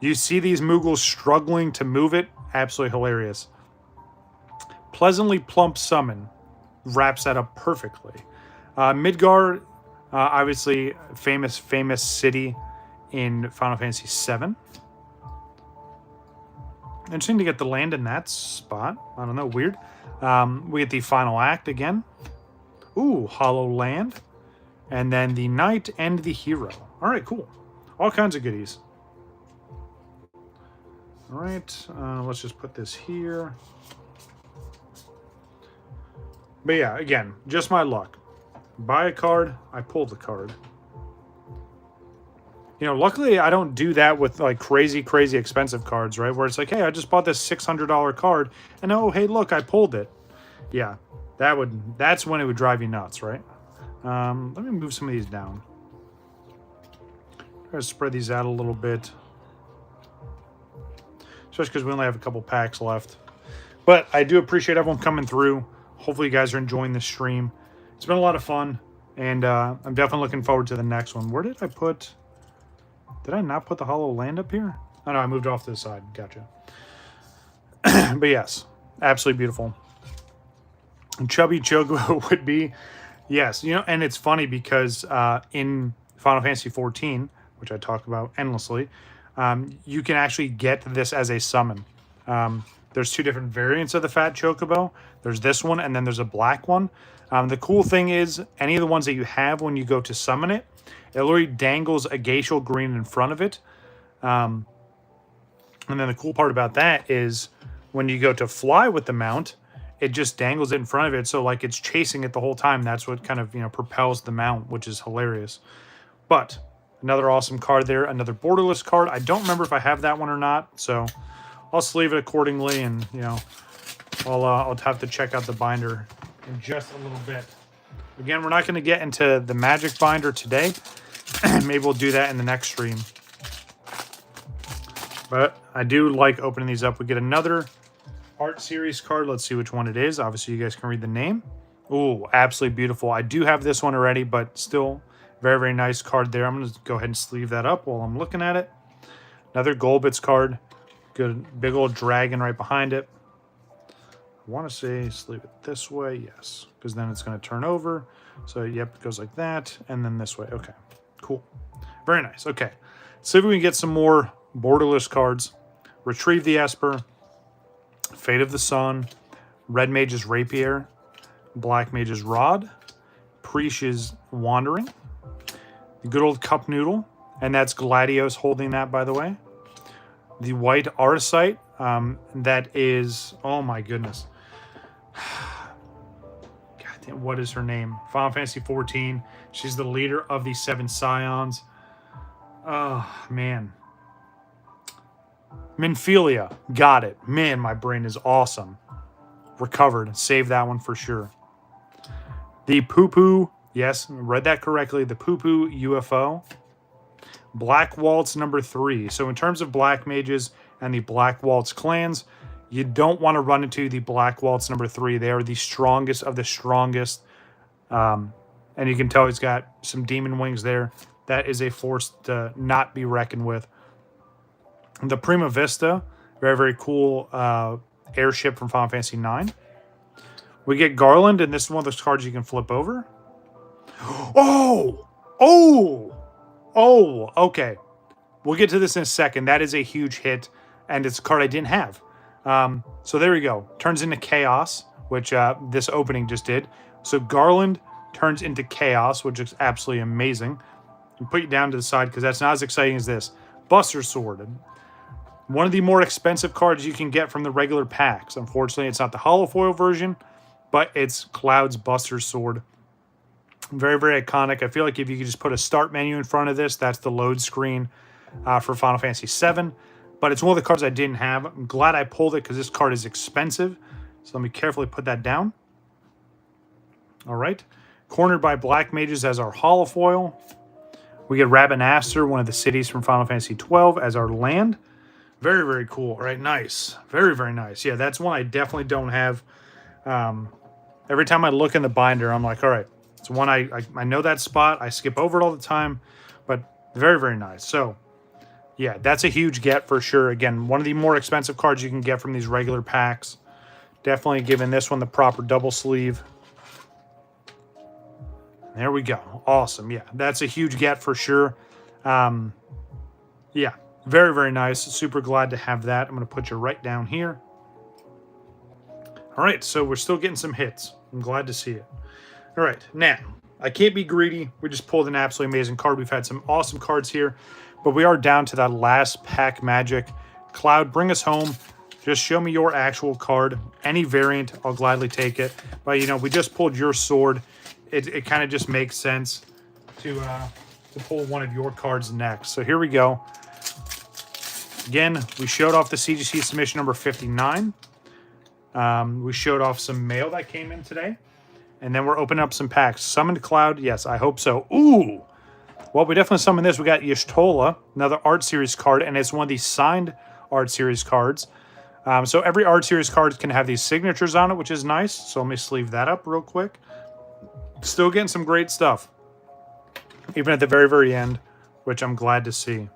You see these Moogles struggling to move it. Absolutely hilarious. Pleasantly Plump Summon. Wraps that up perfectly. Midgard, obviously famous city in Final Fantasy VII. Interesting to get the land in that spot. I don't know, weird. We get the final act again. Ooh, Hollow Land. And then the Knight and the Hero. All right, cool. All kinds of goodies. All right, let's just put this here. But yeah, again, just my luck. Buy a card, I pull the card. You know, luckily I don't do that with like crazy expensive cards, right? Where it's like, hey, I just bought this $600 card, and oh, hey, look, I pulled it. Yeah, that's when it would drive you nuts, right? Let me move some of these down. Try to spread these out a little bit. Especially because we only have a couple packs left. But I do appreciate everyone coming through. Hopefully you guys are enjoying this stream. It's been a lot of fun, and I'm definitely looking forward to the next one. Where did I put... Did I not put the Hollow Land up here? Oh, no, I moved off to the side. Gotcha. But yes, absolutely beautiful. And Chubby Chocobo would be... Yes, you know, and it's funny because in Final Fantasy XIV, which I talk about endlessly, you can actually get this as a summon. There's 2 different variants of the Fat Chocobo. There's this one, and then there's a black one. The cool thing is, any of the ones that you have when you go to summon it, it literally dangles a glacial green in front of it. And then the cool part about that is, when you go to fly with the mount, it just dangles it in front of it, so like it's chasing it the whole time. That's what kind of, you know, propels the mount, which is hilarious. But another awesome card there, another borderless card. I don't remember if I have that one or not, so I'll sleeve it accordingly, and you know, I'll have to check out the binder in just a little bit. Again, we're not going to get into the magic binder today. Maybe we'll do that in the next stream. But I do like opening these up. We get another art series card. Let's see which one it is. Obviously, you guys can read the name. Ooh, absolutely beautiful. I do have this one already, but still very nice card there. I'm going to go ahead and sleeve that up while I'm looking at it. Another Golbitz card. Good big old dragon right behind it. I want to say sleeve it this way. Yes, because then it's going to turn over. So, yep, it goes like that. And then this way. Okay, cool. Very nice. Okay, let's see if we can get some more borderless cards. Retrieve the Esper. Fate of the Sun, Red Mage's Rapier, Black Mage's Rod, Preish's Wandering, the good old Cup Noodle, and that's Gladios holding that, by the way. The White Artisite, that is, oh my goodness. God damn, what is her name? Final Fantasy XIV. She's the leader of the 7 Scions. Oh, man. Minfilia. Got it. Man, my brain is awesome. Recovered. Save that one for sure. The Poo-Poo. Yes, read that correctly. The Poo-Poo UFO. Black Waltz number 3. So in terms of Black Mages and the Black Waltz clans, you don't want to run into the Black Waltz number 3. They are the strongest of the strongest. And you can tell he's got some demon wings there. That is a force to not be reckoned with. The Prima Vista, very, very cool airship from Final Fantasy IX. We get Garland, and this is one of those cards you can flip over. Oh! Oh! Oh, okay. We'll get to this in a second. That is a huge hit, and it's a card I didn't have. So there we go. Turns into Chaos, which this opening just did. So Garland turns into Chaos, which is absolutely amazing. And put you down to the side because that's not as exciting as this. Buster Sword. One of the more expensive cards you can get from the regular packs. Unfortunately, it's not the holofoil version, but it's Cloud's Buster Sword. Very, very iconic. I feel like if you could just put a start menu in front of this, that's the load screen for Final Fantasy VII. But it's one of the cards I didn't have. I'm glad I pulled it because this card is expensive. So let me carefully put that down. All right. Cornered by Black Mages as our holofoil. We get Rabanastre, one of the cities from Final Fantasy XII, as our land. Very, very cool. All right, nice. Very, very nice. Yeah, that's one I definitely don't have. Every time I look in the binder, I'm like, all right, it's one I know that spot. I skip over it all the time, but very, very nice. So, yeah, that's a huge get for sure. Again, one of the more expensive cards you can get from these regular packs. Definitely giving this one the proper double sleeve. There we go. Awesome. Yeah, that's a huge get for sure. Yeah, very, very nice. Super glad to have that. I'm going to put you right down here. All right, so we're still getting some hits. I'm glad to see it. All right, now, I can't be greedy. We just pulled an absolutely amazing card. We've had some awesome cards here, but we are down to that last pack magic. Cloud, bring us home. Just show me your actual card. Any variant, I'll gladly take it. But, you know, we just pulled your sword. It kind of just makes sense to pull one of your cards next. So here we go. Again, we showed off the CGC submission number 59. We showed off some mail that came in today. And then we're opening up some packs. Summoned Cloud. Yes, I hope so. Ooh. Well, we definitely summoned this. We got Y'shtola, another art series card. And it's one of these signed art series cards. So every art series card can have these signatures on it, which is nice. So let me sleeve that up real quick. Still getting some great stuff. Even at the very, very end, which I'm glad to see.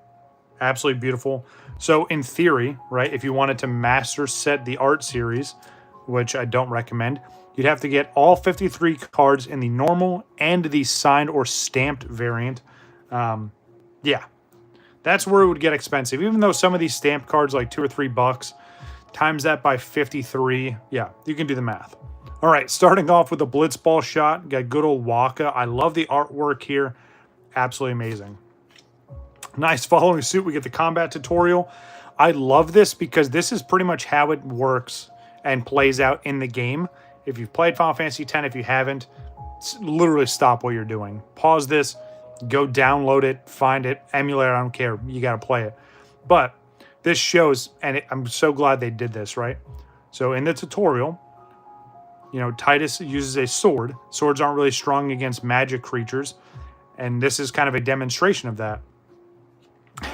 Absolutely beautiful. So in theory, right, if you wanted to master set the art series, which I don't recommend, you'd have to get all 53 cards in the normal and the signed or stamped variant. Yeah, that's where it would get expensive. Even though some of these stamped cards like $2 or $3, times that by 53. Yeah, you can do the math. All right, starting off with a Blitzball shot. Got good old Waka. I love the artwork here. Absolutely amazing. Nice. Following suit, we get the combat tutorial. I love this because this is pretty much how it works and plays out in the game. If you've played Final Fantasy X, if you haven't, literally stop what you're doing. Pause this, go download it, find it, emulate it, I don't care. You got to play it. But this shows, and I'm so glad they did this, right? So in the tutorial, you know, Titus uses a sword. Swords aren't really strong against magic creatures. And this is kind of a demonstration of that.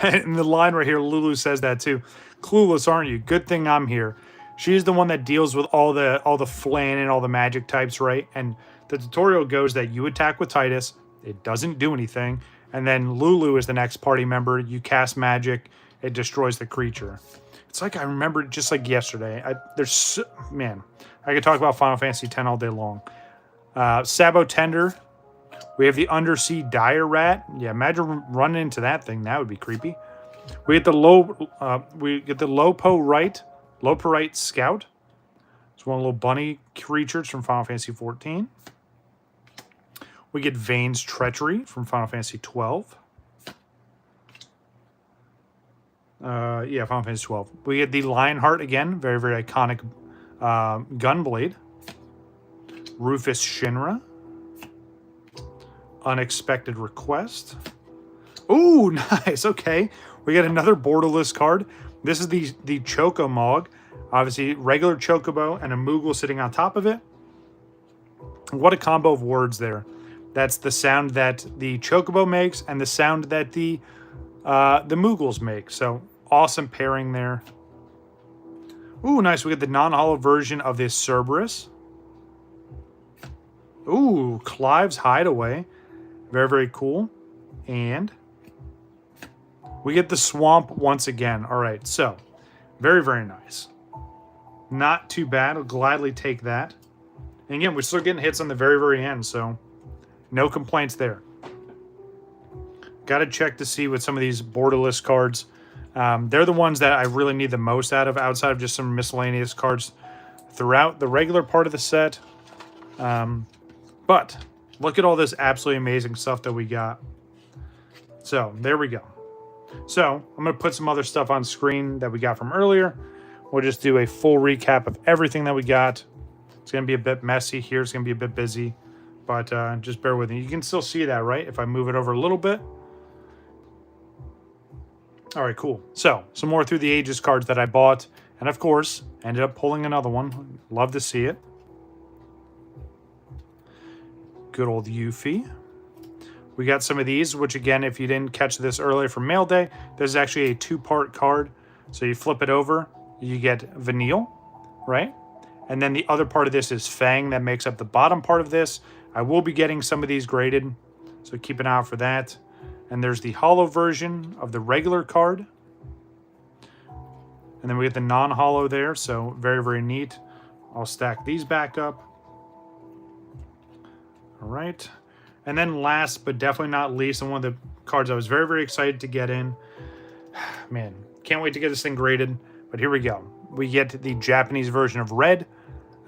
And the line right here, Lulu says that too. Clueless, aren't you? Good thing I'm here. She's the one that deals with all the flan and all the magic types, right? And the tutorial goes that you attack with Titus. It doesn't do anything. And then Lulu is the next party member. You cast magic. It destroys the creature. It's like I remember just like yesterday. Man, I could talk about Final Fantasy X all day long. Sabo Tender. We have the Undersea Dire Rat. Yeah, imagine running into that thing. That would be creepy. We get the Loporite Scout. It's one of the little bunny creatures from Final Fantasy XIV. We get Vane's Treachery from Final Fantasy XII. Final Fantasy XII. We get the Lionheart again. Very, very iconic Gunblade. Rufus Shinra. Unexpected Request. Ooh, nice. Okay. We got another borderless card. This is the Chocomog. Obviously, regular Chocobo and a Moogle sitting on top of it. What a combo of words there. That's the sound that the Chocobo makes and the sound that the Moogles make. So, awesome pairing there. Ooh, nice. We get the non-holo version of this Cerberus. Ooh, Clive's Hideaway. Very, very cool. And we get the Swamp once again. All right, so very, very nice. Not too bad. I'll gladly take that. And again, we're still getting hits on the very, very end, so no complaints there. Got to check to see with some of these borderless cards. They're the ones that I really need the most out of, outside of just some miscellaneous cards throughout the regular part of the set. But look at all this absolutely amazing stuff that we got. So there we go. So I'm going to put some other stuff on screen that we got from earlier. We'll just do a full recap of everything that we got. It's going to be a bit messy here. It's going to be a bit busy. But just bear with me. You can still see that, right? If I move it over a little bit. All right, cool. So some more Through the Ages cards that I bought. And of course, ended up pulling another one. Love to see it. Good old Yuffie. We got some of these, which again, if you didn't catch this earlier from Mail Day, there's actually a two-part card. So you flip it over, you get Vanille, right? And then the other part of this is Fang that makes up the bottom part of this. I will be getting some of these graded, so keep an eye out for that. And there's the holo version of the regular card. And then we get the non-holo there, so very, very neat. I'll stack these back up. All right. And then last, but definitely not least, and one of the cards I was very, very excited to get in. Man, can't wait to get this thing graded. But here we go. We get the Japanese version of Red.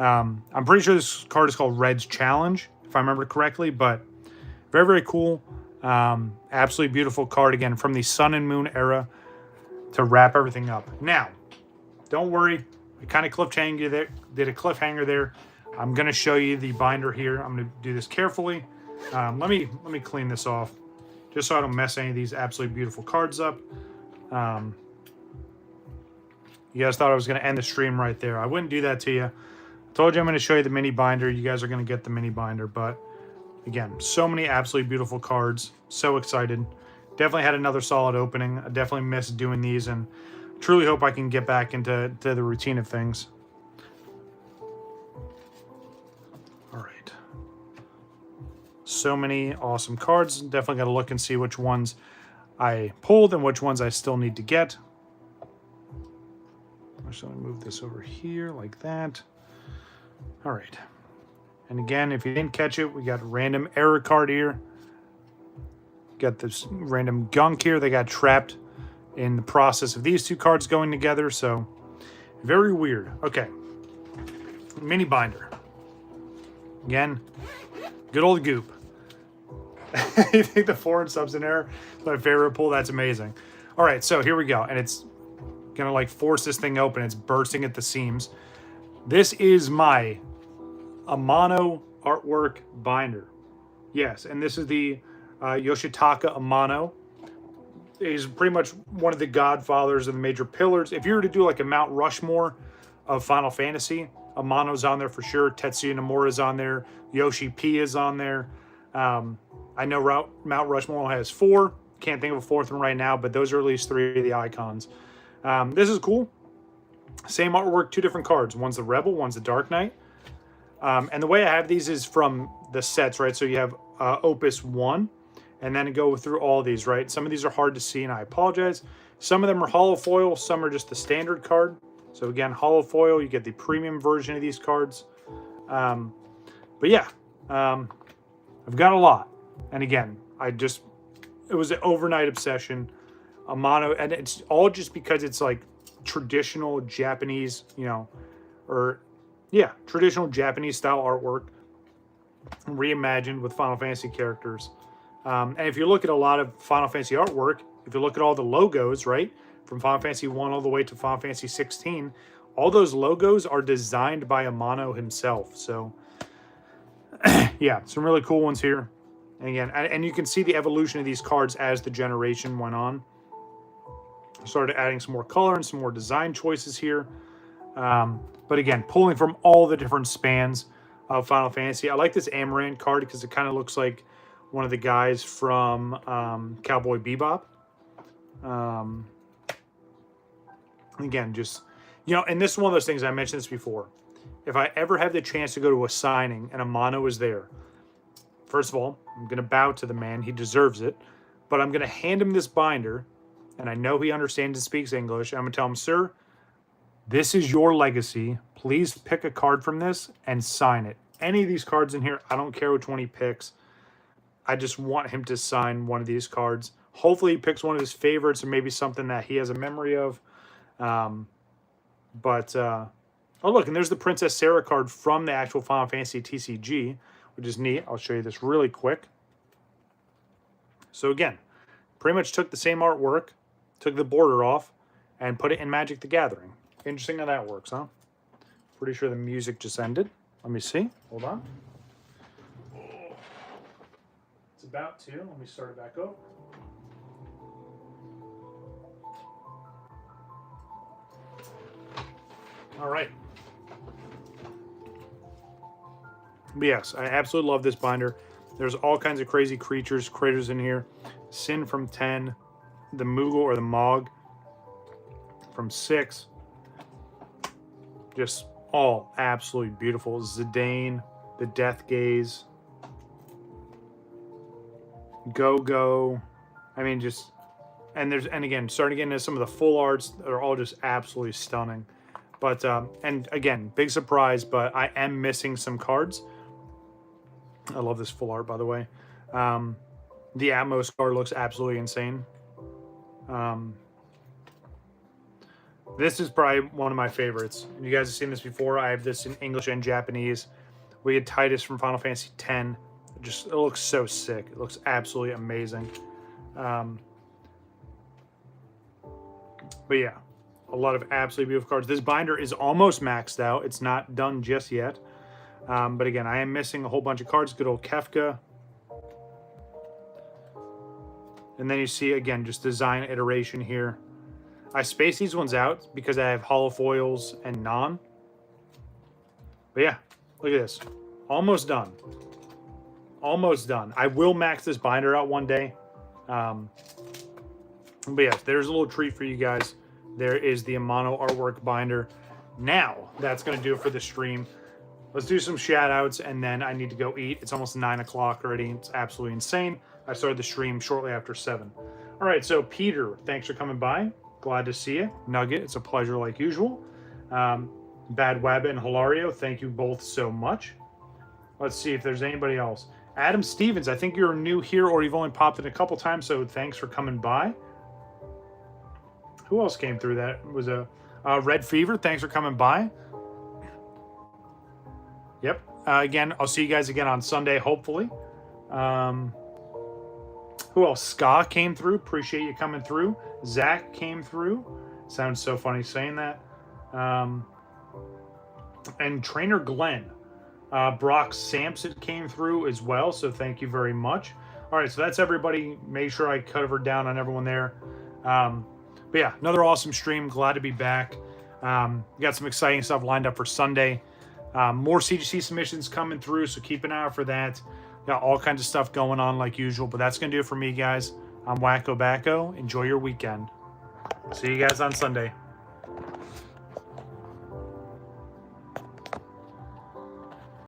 I'm pretty sure this card is called Red's Challenge, if I remember correctly. But very, very cool. Absolutely beautiful card, again, from the Sun and Moon era to wrap everything up. Now, don't worry. I kind of did a cliffhanger there. I'm going to show you the binder here. I'm going to do this carefully. Let me clean this off just so I don't mess any of these absolutely beautiful cards up. You guys thought I was going to end the stream right there. I wouldn't do that to you. I told you I'm going to show you the mini binder. You guys are going to get the mini binder. But again, so many absolutely beautiful cards. So excited. Definitely had another solid opening. I definitely missed doing these and truly hope I can get back into the routine of things. All right. So many awesome cards. Definitely got to look and see which ones I pulled and which ones I still need to get. I'm just going to move this over here like that. All right. And again, if you didn't catch it, we got a random error card here. Got this random gunk here. They got trapped in the process of these two cards going together. So very weird. Okay. Mini binder. Again, good old goop. You think the foreign subs in error is my favorite pull? That's amazing. All right, so here we go. And it's going to like force this thing open. It's bursting at the seams. This is my Amano artwork binder. Yes, and this is the Yoshitaka Amano. He's pretty much one of the godfathers of the major pillars. If you were to do like a Mount Rushmore of Final Fantasy, Amano's on there for sure. Tetsuya Nomura's on there. Yoshi P is on there. I know Mount Rushmore has 4. Can't think of a 4th one right now, but those are at least 3 of the icons. This is cool. Same artwork, 2 different cards. One's the Rebel, one's the Dark Knight. And the way I have these is from the sets, right? So you have Opus 1, and then go through all these, right? Some of these are hard to see, and I apologize. Some of them are holo foil, some are just the standard card. So again, holo foil, you get the premium version of these cards. But yeah, I've got a lot. And again, it was an overnight obsession. Amano, and it's all just because it's like traditional Japanese, traditional Japanese style artwork reimagined with Final Fantasy characters. And if you look at a lot of Final Fantasy artwork, if you look at all the logos, right, from Final Fantasy 1 all the way to Final Fantasy 16, all those logos are designed by Amano himself. So, yeah, some really cool ones here. And again, and you can see the evolution of these cards as the generation went on. Started adding some more color and some more design choices here. But again, pulling from all the different spans of Final Fantasy. I like this Amaranth card because it kind of looks like one of the guys from Cowboy Bebop. Again, just, you know, and this is one of those things, I mentioned this before. If I ever have the chance to go to a signing and a mono is there, first of all, I'm going to bow to the man. He deserves it. But I'm going to hand him this binder, and I know he understands and speaks English. I'm going to tell him, sir, this is your legacy. Please pick a card from this and sign it. Any of these cards in here, I don't care which one he picks. I just want him to sign one of these cards. Hopefully he picks one of his favorites or maybe something that he has a memory of. Oh, look, and there's the Princess Sarah card from the actual Final Fantasy TCG, which is neat. I'll show you this really quick. So again, pretty much took the same artwork, took the border off, and put it in Magic the Gathering. Interesting how that works, huh? Pretty sure the music just ended. Let me see. Hold on. It's about to. Let me start it back over. All right. But yes, I absolutely love this binder. There's all kinds of crazy critters in here. Sin from 10, the Moogle or the Mog from 6. Just all absolutely beautiful. Zidane, the Death Gaze, Go-Go. I mean, just, and again, starting to get into some of the full arts that are all just absolutely stunning. But, and again, big surprise, but I am missing some cards. I love this full art, by the way. The Atmos card looks absolutely insane. This is probably one of my favorites. You guys have seen this before. I have this in English and Japanese. We had Titus from Final Fantasy X. It looks so sick. It looks absolutely amazing. But yeah, a lot of absolutely beautiful cards. This binder is almost maxed out. It's not done just yet. But again, I am missing a whole bunch of cards. Good old Kefka. And then you see, again, just design iteration here. I spaced these ones out because I have holo foils and non. But yeah, look at this. Almost done. Almost done. I will max this binder out one day. But yeah, there's a little treat for you guys. There is the Amano artwork binder. Now, that's going to do it for the stream. Let's do some shout outs and then I need to go eat. It's almost 9 o'clock already. It's absolutely insane. I started the stream shortly after 7. All right, so Peter, thanks for coming by. Glad to see you. Nugget, it's a pleasure like usual. Bad Wabba and Hilario, thank you both so much. Let's see if there's anybody else. Adam Stevens, I think you're new here or you've only popped in a couple times, so thanks for coming by. Who else came through that? It was a Red Fever, thanks for coming by. Yep. Again, I'll see you guys again on Sunday, hopefully. Who else? Ska came through. Appreciate you coming through. Zach came through. Sounds so funny saying that. And Trainer Glenn. Brock Sampson came through as well, so thank you very much. All right, so that's everybody. Make sure I covered down on everyone there. But yeah, another awesome stream. Glad to be back. Got some exciting stuff lined up for Sunday. More CGC submissions coming through, so keep an eye out for that. Got all kinds of stuff going on like usual, but that's going to do it for me, guys. I'm WakoBako. Enjoy your weekend. See you guys on Sunday.